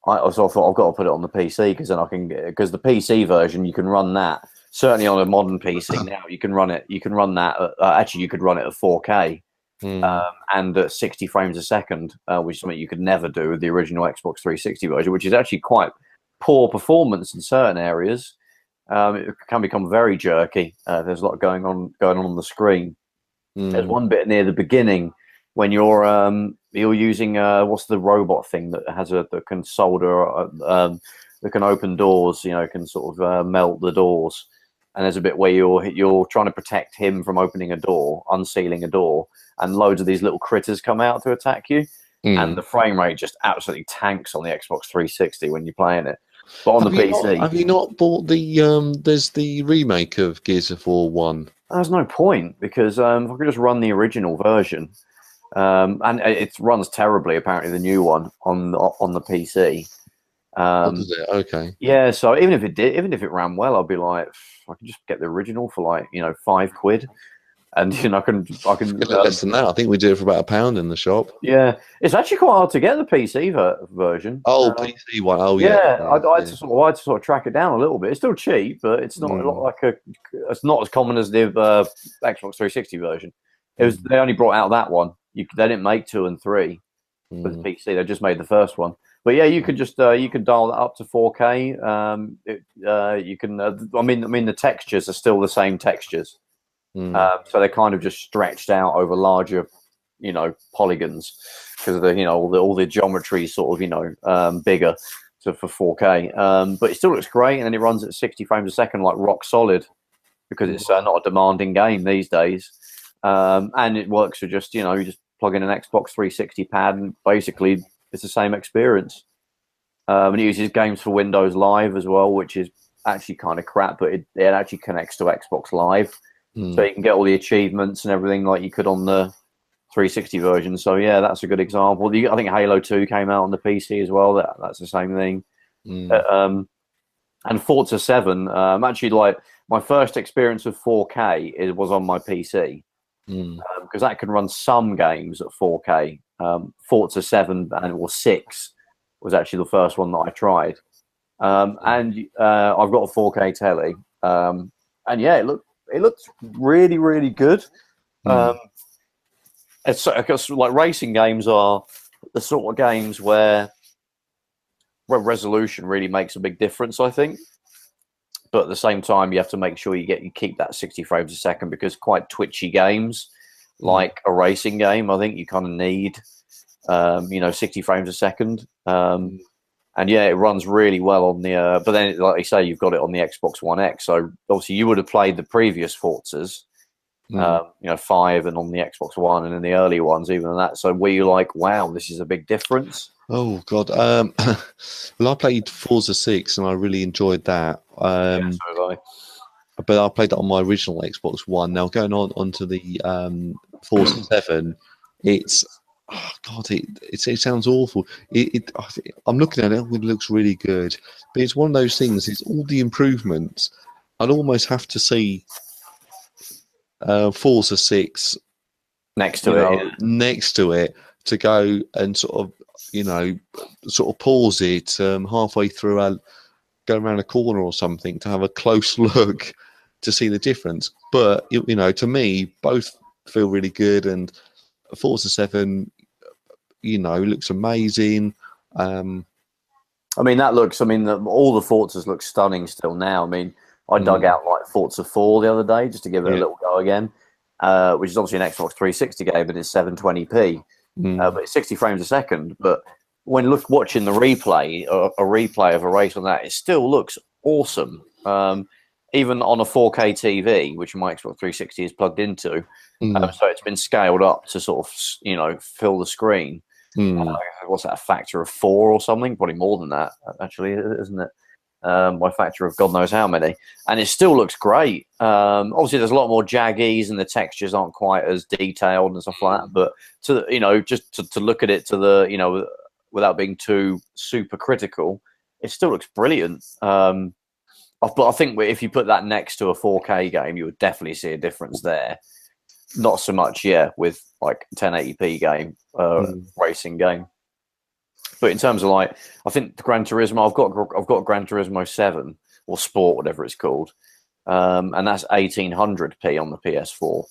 I also thought I've got to put it on the PC because then I can because the PC version you can run that certainly on a modern PC now you can run it. You can run that. Actually, you could run it at 4K and at 60 frames a second, which is something you could never do with the original Xbox 360 version, which is actually quite poor performance in certain areas. It can become very jerky. There's a lot going on the screen. There's one bit near the beginning when you're using what's the robot thing that has that can solder that can open doors, can sort of melt the doors, and there's a bit where you're trying to protect him from opening a door, unsealing a door, and loads of these little critters come out to attack you, and the frame rate just absolutely tanks on the Xbox 360 when you're playing it. But on the PC, have you not bought the there's the remake of Gears of War 1? There's no point because if I could just run the original version. And it runs terribly, apparently, the new one on the PC. Does it? Okay. Yeah, so even if it ran well, I'd be like, I can just get the original for like £5, and I can less than that. I think we do it for about £1 in the shop. Yeah, it's actually quite hard to get the PC version. Oh, PC one. Oh, yeah. I had to sort of track it down a little bit. It's still cheap, but it's not it's not as common as the Xbox 360 version. They only brought out that one. They didn't make 2 and 3 for the PC. They just made the first one. But yeah, you could just you can dial that up to 4K. You can. I mean, the textures are still the same textures, so they're kind of just stretched out over larger, polygons because of the all the geometry sort of bigger for 4K. But it still looks great, and then it runs at 60 frames a second, like rock solid, because it's not a demanding game these days. And it works for just you just plug in an Xbox 360 pad and basically it's the same experience. And it uses games for Windows Live as well, which is actually kind of crap, but it actually connects to Xbox Live, so you can get all the achievements and everything like you could on the 360 version. So yeah, that's a good example. I think Halo 2 came out on the PC as well. That's the same thing. And Forza 7, actually, like my first experience with 4K was on my PC. Because that can run some games at 4K. Forza 7 or 6 was actually the first one that I tried. And I've got a 4K telly. And yeah, it looks really, really good. It's like racing games are the sort of games where resolution really makes a big difference, I think. But at the same time, you have to make sure you keep that 60 frames a second, because quite twitchy games, like a racing game, I think you kind of need, 60 frames a second. And yeah, it runs really well on the. But then, like you say, you've got it on the Xbox One X. So obviously, you would have played the previous Forzas, 5 and on the Xbox One, and in the early ones, even than that. So were you like, wow, this is a big difference? Oh God! Well, I played Forza 6 and I really enjoyed that. Yeah, so did I. But I played that on my original Xbox One. Now going onto the Forza 7, it's it sounds awful. I'm looking at it; it looks really good. But it's one of those things. It's all the improvements. I'd almost have to see Forza 6 next to it to go and sort of pause it halfway through, go around a corner or something to have a close look to see the difference. But to me, both feel really good, and Forza 7, looks amazing. I mean, all the Forzas look stunning still now. I mean, I dug out like Forza 4 the other day just to give it a little go again, which is obviously an Xbox 360 game, but it's 720p. But it's 60 frames a second. But when watching the replay, a replay of a race on that, it still looks awesome. Even on a 4K TV, which my Xbox 360 is plugged into, so it's been scaled up to sort of fill the screen. What's that, a factor of 4 or something? Probably more than that, actually, isn't it? By factor of God knows how many, and it still looks great. Obviously, there's a lot more jaggies, and the textures aren't quite as detailed and stuff like that. But just to look at it without being too super critical, it still looks brilliant. But I think if you put that next to a 4K game, you would definitely see a difference there. Not so much, with like 1080p game, racing game. But in terms of like, I think the Gran Turismo, I've got Gran Turismo 7 or Sport, whatever it's called, and that's 1800p on the PS4,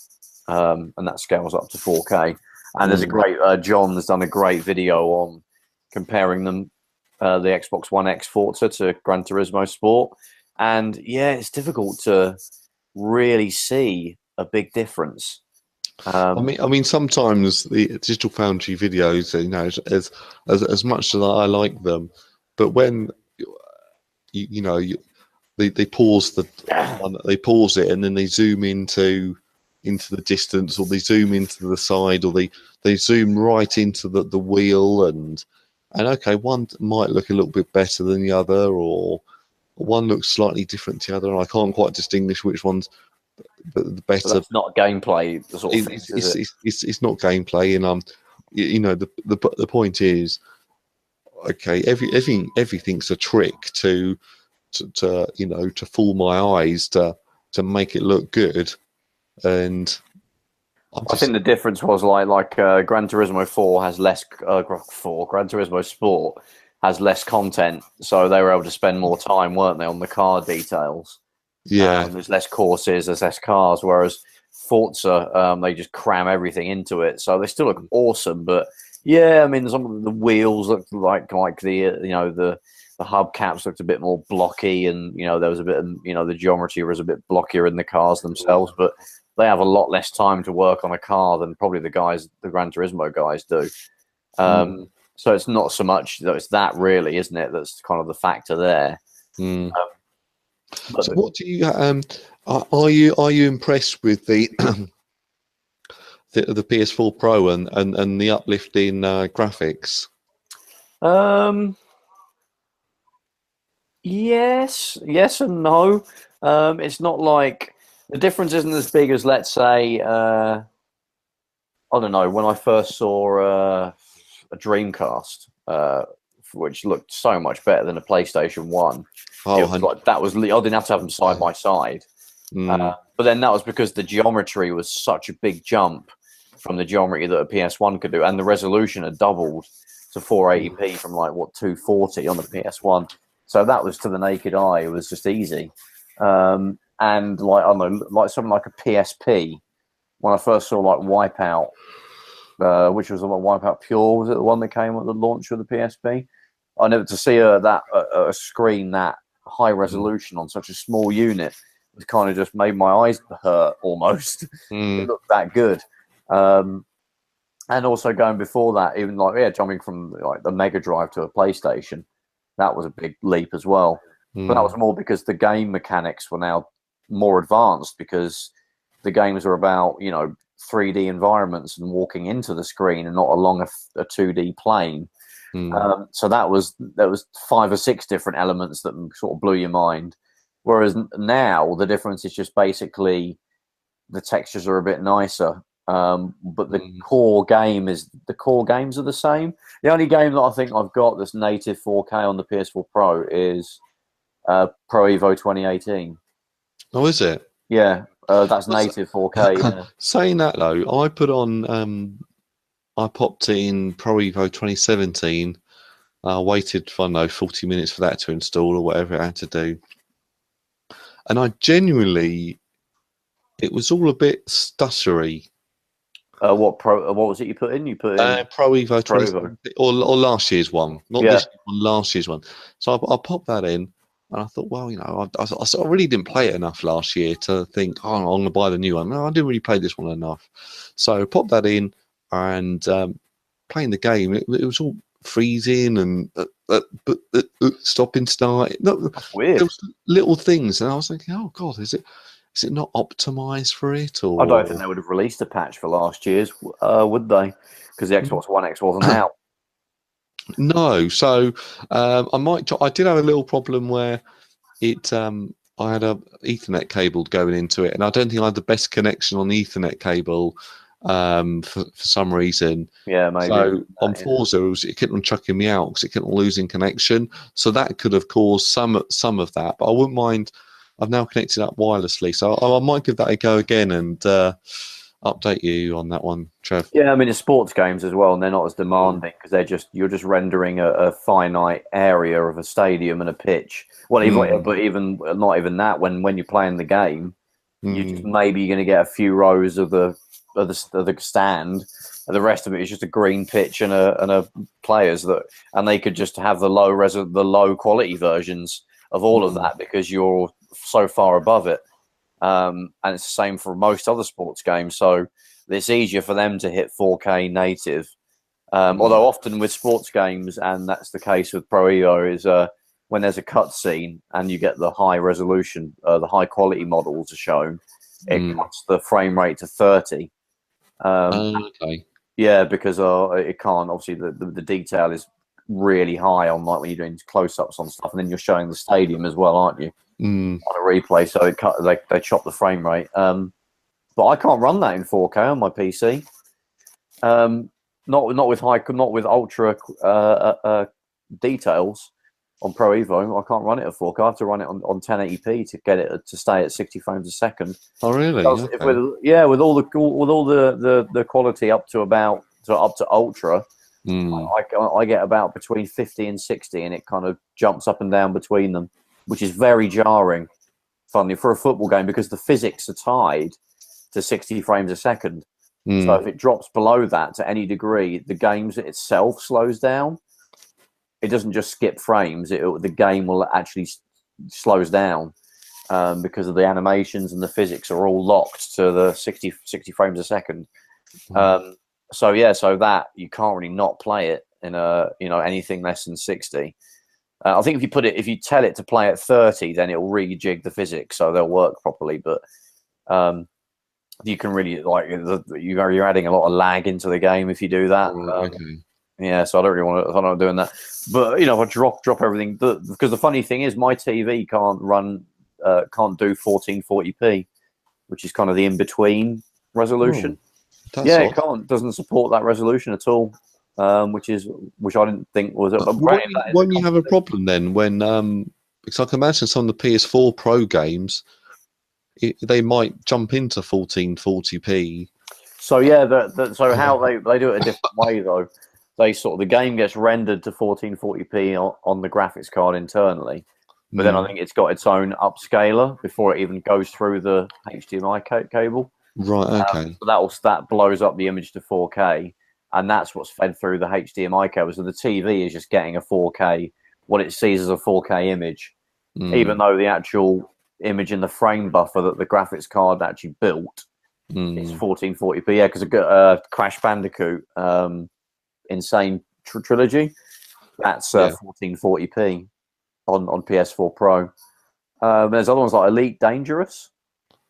and that scales up to 4K. And there's a great John's done a great video on comparing them, the Xbox One X Forza to Gran Turismo Sport, and yeah, it's difficult to really see a big difference. I mean, sometimes the Digital Foundry videos, you know, as much as I like them, but when they pause they pause it and then they zoom into the distance, or they zoom into the side, or they zoom right into the wheel, and okay, one might look a little bit better than the other, or one looks slightly different to the other, and I can't quite distinguish which one's the better. So that's not gameplay, the sort of thing, is it? It's not gameplay, and you know, the point is, okay, everything's a trick to you know, to fool my eyes, to make it look good. And I think the difference was like Gran Turismo 4 has less Gran Turismo Sport has less content, so they were able to spend more time, weren't they, on the car details? Yeah, there's less courses, there's less cars, whereas Forza, they just cram everything into it, so they still look awesome. But yeah, I mean, some of the wheels looked like the you know, the hubcaps looked a bit more blocky, and you know, there was a bit of, you know, the geometry was a bit blockier in the cars themselves, but they have a lot less time to work on a car than probably the Gran Turismo guys do. So it's not so much that it's that, really, isn't it? That's kind of the factor there. So what do you are you impressed with the the PS4 Pro and the uplift in graphics? Yes and no. It's not like, the difference isn't as big as, let's say, I don't know, when I first saw a Dreamcast, which looked so much better than a PlayStation 1. I didn't have to have them side by side. But then that was because the geometry was such a big jump from the geometry that a PS1 could do, and the resolution had doubled to 480p from like 240 on the PS1. So that was, to the naked eye, it was just easy. And like, I don't know, like something like a PSP. When I first saw like Wipeout, which was like Wipeout Pure, was it the one that came at the launch of the PSP? I never to see a screen that high resolution on such a small unit. It kind of just made my eyes hurt almost. It looked that good. And also going before that, even like jumping from like the Mega Drive to a PlayStation, that was a big leap as well. But that was more because the game mechanics were now more advanced, because the games are about, you know, 3D environments and walking into the screen and not along a 2D plane. So there was 5 or 6 different elements that sort of blew your mind. Whereas now the difference is just basically the textures are a bit nicer. But the core games are the same. The only game that I think I've got that's native 4K on the PS4 Pro is Pro Evo 2018. Oh, is it? Yeah, that's native 4K. Yeah. Saying that though, I put on, I popped in Pro Evo 2017. I waited for, I don't know, 40 minutes for that to install or whatever it had to do, and I genuinely, it was all a bit stuttery. What was it you put in? You put in Pro Evo 2017, or last year's one, not this one, last year's one. So I popped that in. And I thought, well, you know, I really didn't play it enough last year to think, oh, I'm going to buy the new one. No, I didn't really play this one enough. So I popped that in, and playing the game, it was all freezing and stopping, start. No, that's weird. There was little things, and I was thinking, oh God, is it not optimized for it? Or I don't think they would have released a patch for last year's, would they? Because the Xbox One X wasn't out. No, so I did have a little problem where I had a Ethernet cable going into it, and I don't think I had the best connection on the Ethernet cable for some reason. Yeah, maybe. So on Forza, it kept on chucking me out because it kept on losing connection. So that could have caused some of that, but I wouldn't mind. I've now connected up wirelessly, so I might give that a go again and update you on that one, Trev. Yeah, I mean it's sports games as well, and they're not as demanding because you're just rendering a finite area of a stadium and a pitch. Well, even but even not even that. When you're playing the game, you just maybe going to get a few rows of the stand. And the rest of it is just a green pitch and a players and they could just have the low quality versions of all of that because you're so far above it. And it's the same for most other sports games. So it's easier for them to hit 4K native. Although often with sports games, and that's the case with Pro Evo, is when there's a cutscene and you get the high resolution, the high quality models are shown, it cuts the frame rate to 30. Okay. Yeah, because it can't. Obviously, the detail is really high on like when you're doing close-ups on stuff, and then you're showing the stadium as well, aren't you? On a replay, so they chop the frame rate. But I can't run that in 4K on my PC. Not with ultra details on Pro Evo. I can't run it at 4K. I have to run it on 1080p to get it to stay at 60 frames a second. Oh, really? Okay. With all the quality up to ultra, I get about between 50 and 60, and it kind of jumps up and down between them, which is very jarring. Funny for a football game because the physics are tied to 60 frames a second. So if it drops below that to any degree, the game itself slows down. It doesn't just skip frames. The game will actually slows down because of the animations and the physics are all locked to the 60 frames a second. So that you can't really not play it in anything less than 60. I think if you tell it to play at 30, then it will rejig the physics so they'll work properly. But you can really you're adding a lot of lag into the game if you do that. Okay. Yeah, so I don't really want to. I'm not doing that. But if I drop everything, because the funny thing is, my TV can't do 1440p, which is kind of the in between resolution. It can't. Doesn't support that resolution at all. Which I didn't think was. Won't you have a problem then when? Because I can imagine some of the PS4 Pro games, they might jump into 1440p. So so how they do it a different way though. The game gets rendered to 1440p on the graphics card internally, but then I think it's got its own upscaler before it even goes through the HDMI cable. Right. Okay. So that blows up the image to 4K, and that's what's fed through the HDMI cable. So the TV is just getting a 4K, what it sees as a 4K image, even though the actual image in the frame buffer that the graphics card actually built is 1440p. Yeah, because Crash Bandicoot. Insane Trilogy, that's 1440p on PS4 Pro. There's other ones like Elite Dangerous,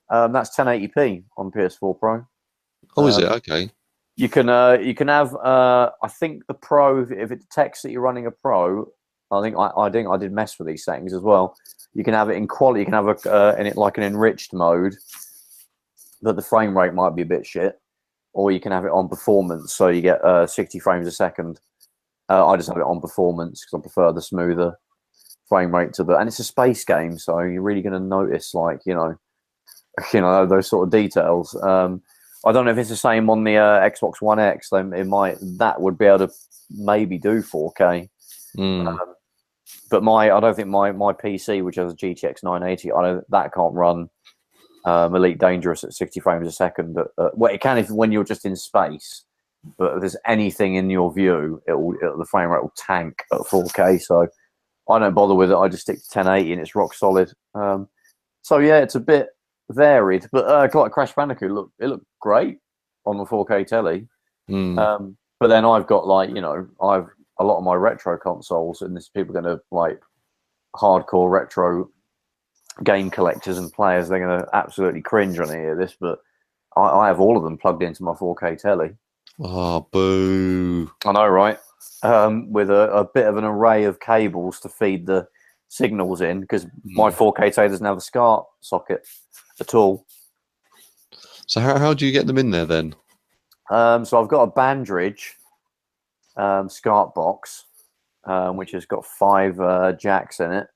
that's 1080p on PS4 Pro. Oh, is it? Okay. You can have I think the Pro, if it detects that you're running a Pro, I think I did mess with these settings as well. You can have it in quality. You can have in it like an enriched mode, but the frame rate might be a bit shit. Or you can have it on performance, so you get 60 frames a second. I just have it on performance because I prefer the smoother frame rate and it's a space game, so you're really going to notice those sort of details. I don't know if it's the same on the Xbox One X. Then that would be able to maybe do 4K. But I don't think my PC, which has a GTX 980, that can't run Elite Dangerous at 60 frames a second. Well, it can when you're just in space, but if there's anything in your view, the frame rate will tank at 4K. So I don't bother with it. I just stick to 1080 and it's rock solid. So yeah, it's a bit varied, but like Crash Bandicoot, it looked great on the 4K telly. But then I've got I've a lot of my retro consoles, and people are going to hardcore retro game collectors and players. They're going to absolutely cringe when they hear this, but I have all of them plugged into my 4K telly. Oh, boo! I know, right? With a bit of an array of cables to feed the signals in, because my 4K telly doesn't have a SCART socket at all. So how do you get them in there then? So I've got a Bandridge SCART box, which has got 5 jacks in it,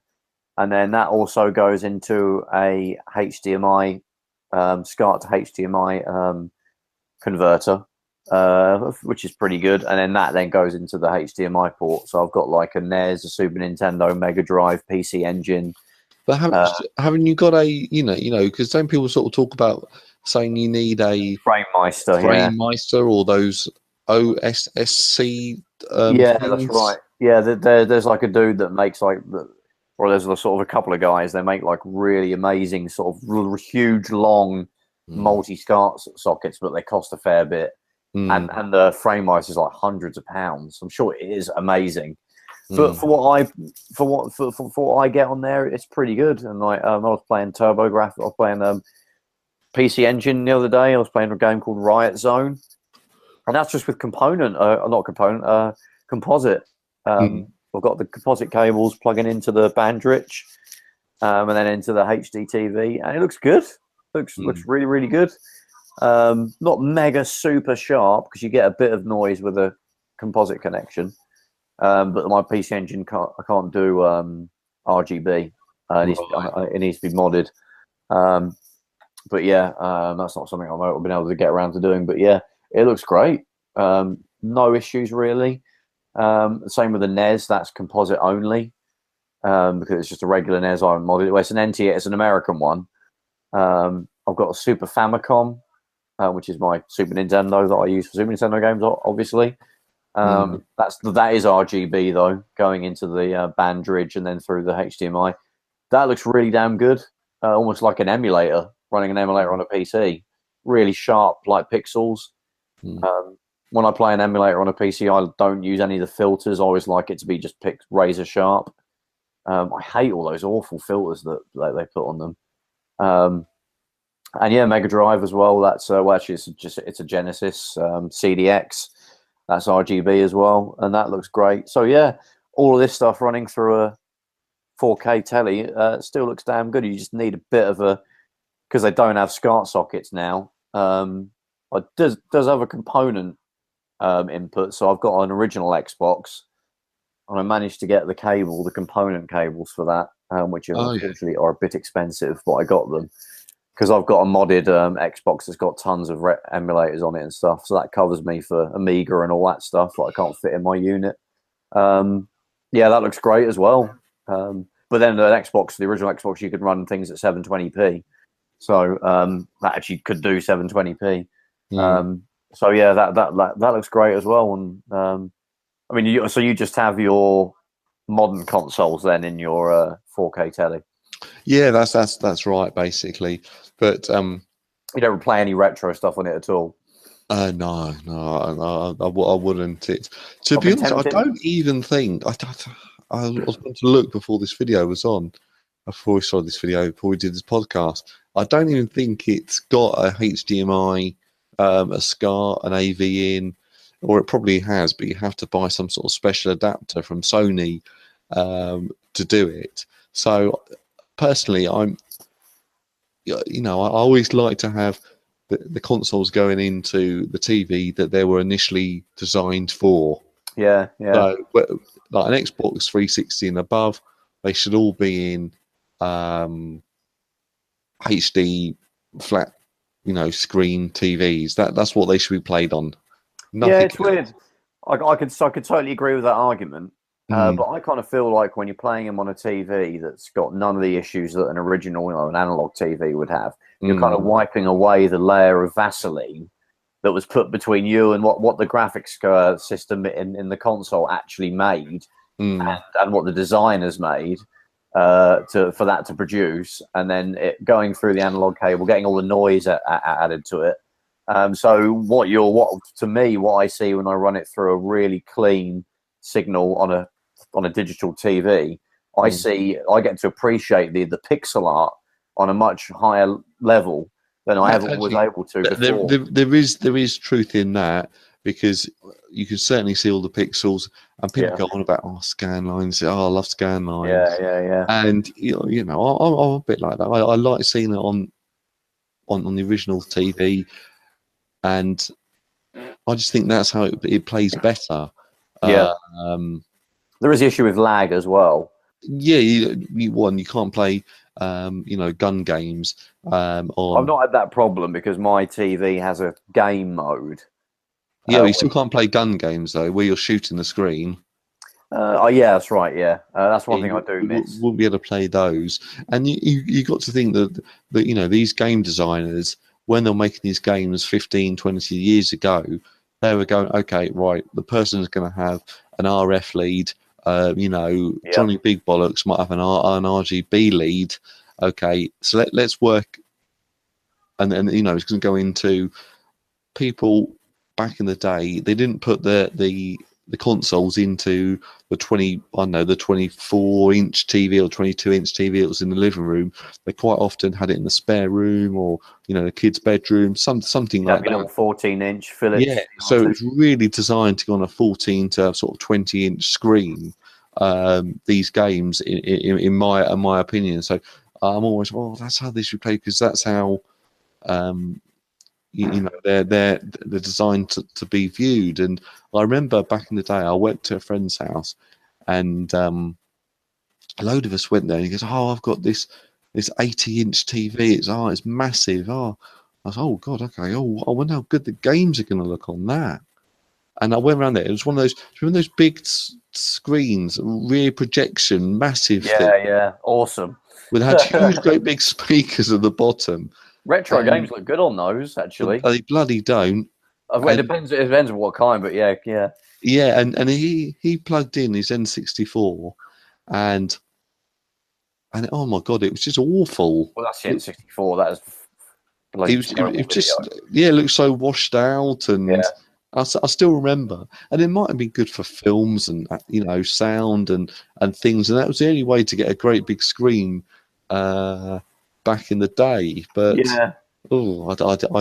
and then that also goes into a HDMI SCART to HDMI converter, which is pretty good, and then that then goes into the HDMI port. So I've got like a NES, a Super Nintendo, Mega Drive, PC Engine. But haven't you got a because some people sort of talk about saying you need a FrameMeister or those OSSC yeah, things. that's right. Yeah, there's like a dude that makes like or there's sort of a couple of guys. They make like really amazing sort of huge long multi-SCART sockets, but they cost a fair bit. And the FrameMeister is like hundreds of pounds. I'm sure it is amazing. But for what I get on there, it's pretty good. And like I was playing TurboGrafx, I was playing PC Engine the other day. I was playing a game called Riot Zone, and that's just with composite. I've got the composite cables plugging into the bandrich, and then into the HD TV, and it looks good. Looks really, really good. Not mega super sharp because you get a bit of noise with a composite connection. But my PC Engine I can't do RGB. It needs to be modded. But yeah, that's not something I've been able to get around to doing. But yeah, it looks great. No issues really. Same with the NES. That's composite only because it's just a regular NES. I haven't modded it. Well, it's an NT. It's an American one. I've got a Super Famicom, which is my Super Nintendo that I use for Super Nintendo games, obviously. That is RGB though, going into the bandrich and then through the HDMI. That looks really damn good, almost like an emulator, running an emulator on a PC. Really sharp, like pixels. When I play an emulator on a PC, I don't use any of the filters. I always like it to be just razor sharp. I hate all those awful filters that they put on them. And yeah, Mega Drive as well. That's actually it's a Genesis CDX. That's RGB as well, and that looks great. So yeah, all of this stuff running through a 4K telly still looks damn good. You just need a bit of because they don't have SCART sockets now. It does have a component input. So I've got an original Xbox, and I managed to get the component cables for that, which unfortunately are a bit expensive, but I got them. Because I've got a modded Xbox that's got tons of emulators on it and stuff, so that covers me for Amiga and all that stuff that I can't fit in my unit. Yeah, that looks great as well. But then the original Xbox, you could run things at 720p, so that actually could do 720p. So yeah, that looks great as well. And I mean, you just have your modern consoles then in your 4K telly. Yeah, that's right, basically. But you don't play any retro stuff on it at all. No, I wouldn't. To be honest, I don't even think I was going to look before this video was on. Before we saw this video, before we did this podcast, I don't even think it's got a HDMI, a SCART, an AV in, or it probably has, but you have to buy some sort of special adapter from Sony to do it. So personally, I always like to have the consoles going into the TV that they were initially designed for. Yeah. So, like an Xbox 360 and above, they should all be in HD flat, screen TVs. That's what they should be played on. Yeah, it's weird. I could totally agree with that argument. But I kind of feel like when you're playing them on a TV that's got none of the issues that an original, an analog TV would have, you're kind of wiping away the layer of Vaseline that was put between you and what the graphics system in the console actually made, and what the designers made for that to produce, and then it going through the analog cable, getting all the noise added to it. So what I see when I run it through a really clean signal on a digital TV, I get to appreciate the pixel art on a much higher level than I ever was able to before. There is truth in that, because you can certainly see all the pixels, and people go on about scan lines. I love scan lines. Yeah. And I'm a bit like that. I like seeing it on the original TV, and I just think that's how it plays better. Yeah. There is the issue with lag as well. Yeah, you can't play gun games. I've not had that problem because my TV has a game mode. Yeah, you still can't play gun games though, where you're shooting the screen. Yeah, that's right. Yeah, that's one thing I do miss. You won't be able to play those, and you got to think that these game designers, when they're making these games 15, 20 years ago, they were going, okay, right, the person's going to have an RF lead. Johnny Big Bollocks might have an RGB lead. Okay, so let's work, and then it's going to go into people. Back in the day, they didn't put the consoles into the 24-inch TV or 22-inch TV. It was in the living room. They quite often had it in the spare room or the kid's bedroom, something like that. Little 14-inch Philips. Yeah, so it was really designed to go on a 14 to sort of 20-inch screen. These games, in my opinion. So I'm always, that's how they should play, because that's how. They're designed to be viewed. And I remember back in the day, I went to a friend's house, and a load of us went there. And he goes, I've got this 80-inch TV. It's massive. I was, oh god, okay. I wonder how good the games are going to look on that. And I went around there. It was one of those big screens, rear projection, massive thing. Yeah, awesome. With had huge, great big speakers at the bottom. Retro games look good on those, actually. They bloody don't. It depends on what kind, but yeah. Yeah, and he plugged in his N64, and oh my god, it was just awful. Well, that's the N64. That is. It looked so washed out, and I still remember. And it might have been good for films and sound and things, and that was the only way to get a great big screen. Back in the day, but I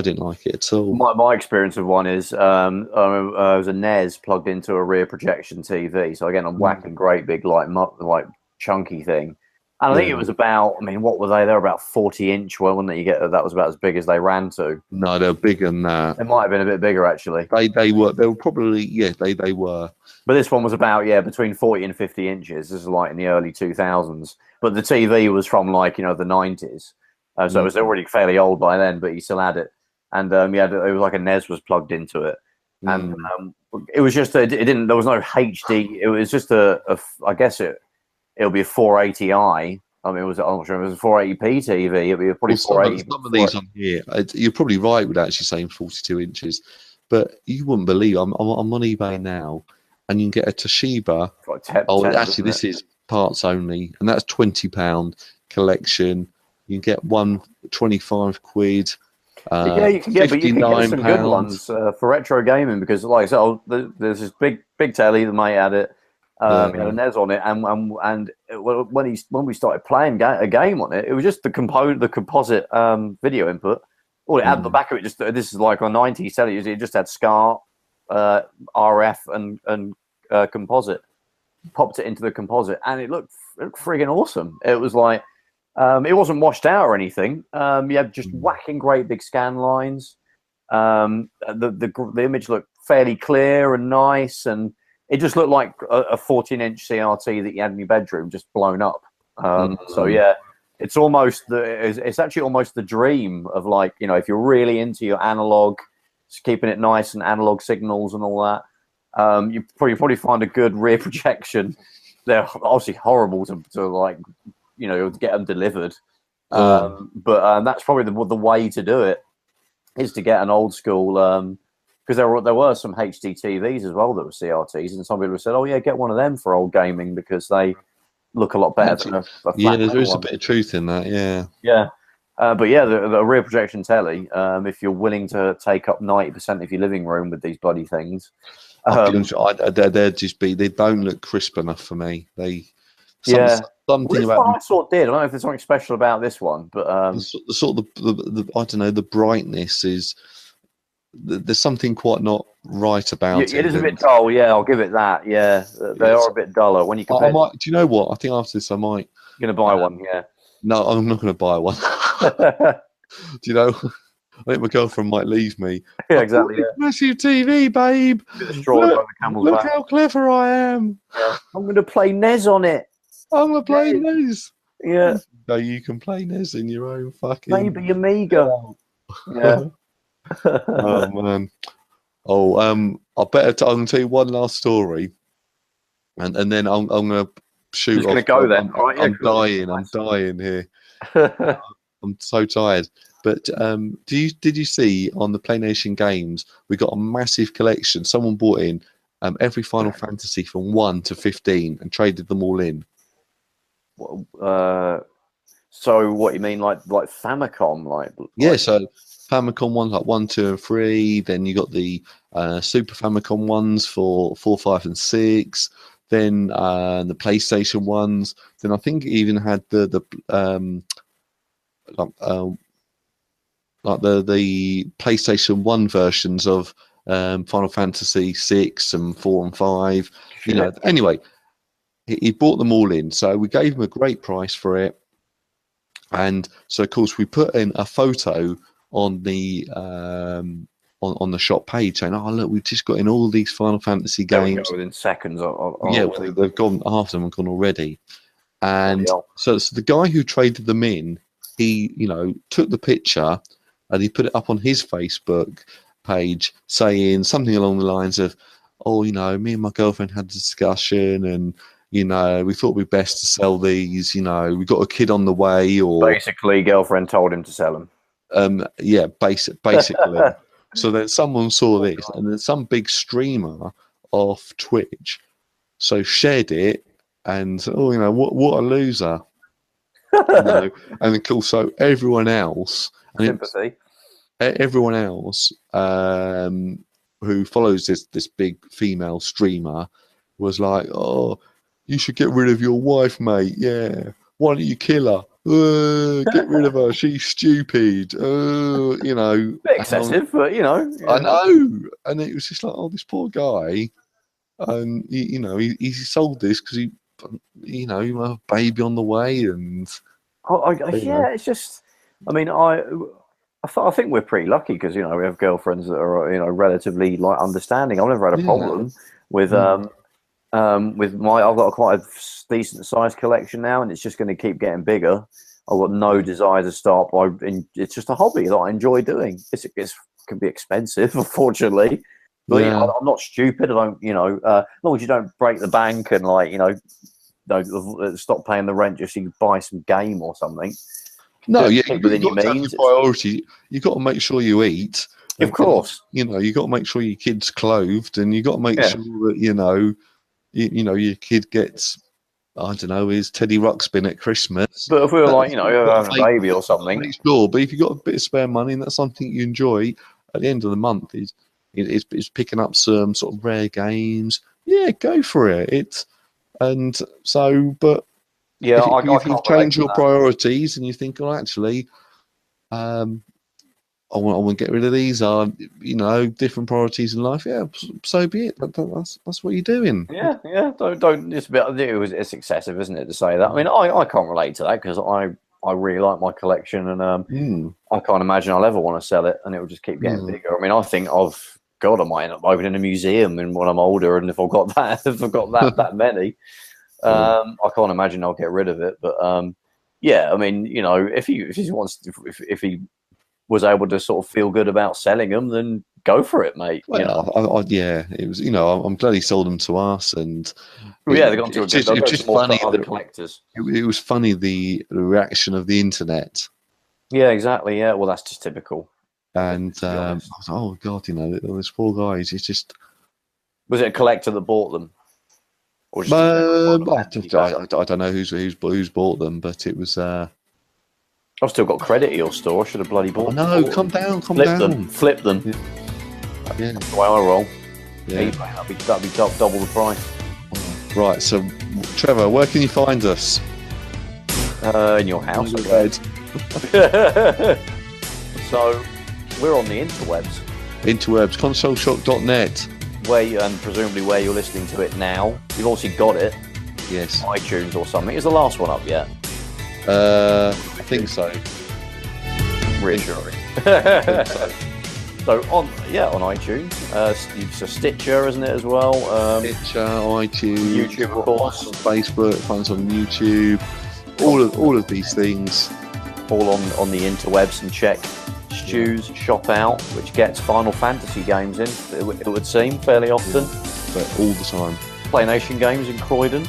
didn't like it at all. My experience of one is it was a NES plugged into a rear projection TV. So again, I'm whacking great big like chunky thing, and I think it was about. I mean, what were they? They were about 40-inch. Wasn't it? That was about as big as they ran to. No, they were bigger than that. It might have been a bit bigger actually. They were probably they were. But this one was about between 40 and 50 inches. This is like in the early 2000s. But the TV was from the 90s, so it was already fairly old by then. But he still had it, and it was like a NES was plugged into it, and it was just it didn't. There was no HD. It was just I guess it'll be a 480i. I mean, I'm not sure it was a 480p TV. It'll be probably 480. Some of these on here, you're probably right with actually saying 42 inches, but you wouldn't believe. I'm on eBay now, and you can get a Toshiba. This is parts only, and that's £20 collection. You can get one 25 quid. You can get, but you can get some good ones for retro gaming, because like I said, there's this big telly. The mate had it. He had a NES on it, and when we started playing a game on it, it was just the composite video input. All it had at the back of it, this is like a 90s telly. It just had SCART, RF, and composite. Popped it into the composite, and it looked friggin' awesome. It was like it wasn't washed out or anything. You had just whacking great big scan lines. The image looked fairly clear and nice, and it just looked like a 14-inch CRT that you had in your bedroom, just blown up. So yeah, it's actually almost the dream of if you're really into your analog, just keeping it nice and analog signals and all that. You probably find a good rear projection. They're obviously horrible to get them delivered, but that's probably the way to do it, is to get an old school. Because there were some HD TVs as well that were CRTs, and some people said, "Oh yeah, get one of them for old gaming because they look a lot better than a flat there is a bit of truth in that. Yeah. But yeah, the rear projection telly. If you're willing to take up 90% of your living room with these bloody things. They don't look crisp enough for me. Something about one I sort of did. I don't know if there's something special about this one, but the I don't know, the brightness is there's something quite not right about it. It is a bit dull. Yeah, I'll give it that. Yeah, they are a bit duller when you compare. Do you know what? I think after this I might. You're gonna buy one, yeah? No, I'm not gonna buy one. Do you know? I think my girlfriend might leave me. Yeah, exactly. Massive TV, babe. Look how clever I am. Yeah. I'm going to play NES on it. I'm going to play NES. Yeah. So you can play NES in your own fucking. Maybe Amiga. Yeah. Oh man. Oh, I better. I'm gonna tell you one last story, and then I'm gonna shoot Just off. gonna go then. All right, yeah, I'm dying. I'm dying here. I'm so tired. But did you see on the Playnation Games we got a massive collection? Someone bought in every Final Fantasy from 1 to 15 and traded them all in. So what you mean, like Famicom, like? Yeah, so Famicom ones like 1, 2, and 3. Then you got the Super Famicom ones for 4, 5, and 6. Then the PlayStation ones. Then I think it even had the PlayStation 1 versions of Final Fantasy 6 and 4 and 5. Shit. You know. Anyway, he bought them all in, so we gave him a great price for it. And so, of course, we put in a photo on the on the shop page saying, "Oh, look, we've just got in all these Final Fantasy games within seconds." Yeah, they've gone. Half of them have gone already. And so the guy who traded them in, he took the picture and he put it up on his Facebook page, saying something along the lines of, "Oh, me and my girlfriend had a discussion and." We thought it'd be best to sell these. We got a kid on the way, or basically, girlfriend told him to sell them. Yeah, basically. So then someone saw this, and then some big streamer off Twitch, shared it, and what a loser, And of course, so everyone else, sympathy. Everyone else who follows this big female streamer was like, "Oh, you should get rid of your wife, mate. Yeah. Why don't you kill her? Get rid of her. She's stupid. Bit excessive, but I know. And it was just like, oh, this poor guy. And he sold this because he had a baby on the way, and yeah, it's just. I mean, I think we're pretty lucky because we have girlfriends that are relatively understanding. I've never had a problem with I've got quite a decent sized collection now, and it's just going to keep getting bigger. I've got no desire to stop. It's just a hobby that I enjoy doing. It can be expensive, unfortunately, but I'm not stupid. I don't, as long as you don't break the bank and stop paying the rent just so you can buy some game or something. No, you've got to have your priority. You've got to make sure you eat. Of course, you've got to make sure your kid's clothed, and you've got to make sure that your kid gets, I don't know, his Teddy Ruxpin at Christmas. But if we were having a baby or something, sure. But if you've got a bit of spare money and that's something you enjoy, at the end of the month, is picking up some sort of rare games. Yeah, go for it. But if you change your priorities and you think, oh, actually, I want to get rid of these. Different priorities in life. Yeah, so be it. That's what you're doing. Yeah. Don't. It's excessive, isn't it, to say that? I mean, I can't relate to that because I really like my collection, and I can't imagine I'll ever want to sell it, and it will just keep getting bigger. I mean, I think I might end up opening a museum when I'm older, and if I've got that many, I can't imagine I'll get rid of it. But yeah, I mean, if he was able to sort of feel good about selling them, then go for it, mate. Well, it was. I'm glad he sold them to us, and they got to a good. It's just funny. Other collectors. It was funny the reaction of the internet. Yeah, exactly. Yeah, well, that's just typical. And I was like, oh god, this poor guy. He's just. Was it a collector that bought them? Or just I don't know who's bought them, but it was. I've still got credit at your store. I should have bloody bought them. No, calm down. Flip them. Yeah. That's the way I roll. Yeah. That'd be double the price. Right, so Trevor, where can you find us? In your house. So we're on the interwebs. Consoleshock.net. Presumably where you're listening to it now. You've obviously got it. Yes. iTunes or something. Is the last one up yet? I think so. Reassuring. So on iTunes, so Stitcher, isn't it, as well? Stitcher, iTunes, YouTube, of course. Facebook, find us on YouTube. all of these things, all on the interwebs, and check Stu's shop out, which gets Final Fantasy games in. It would seem fairly often. But all the time. Playnation Games in Croydon.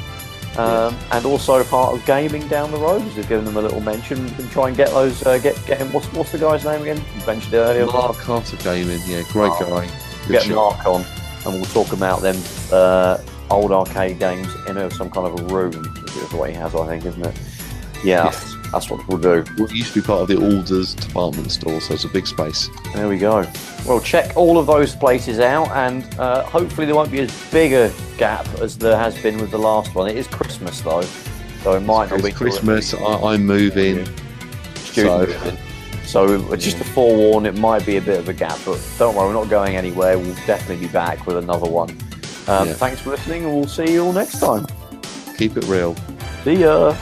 And also part of gaming down the road. We've given them a little mention. We can try and get those. Get him. What's the guy's name again? You mentioned it earlier. Mark Carter Gaming, yeah, great guy. Get Mark on, and we'll talk about them old arcade games in some kind of a room. Is the way he has, I think, isn't it? Yeah, Yes. that's what we'll do. Well, it used to be part of the Alders department store, so it's a big space. There we go. Well, check all of those places out, and hopefully there won't be as big a gap as there has been with the last one. It is Christmas though, so it might not be Christmas. I'm moving. So just to forewarn, it might be a bit of a gap, but don't worry, we're not going anywhere. We'll definitely be back with another one. Thanks for listening, and we'll see you all next time. Keep it real. See ya.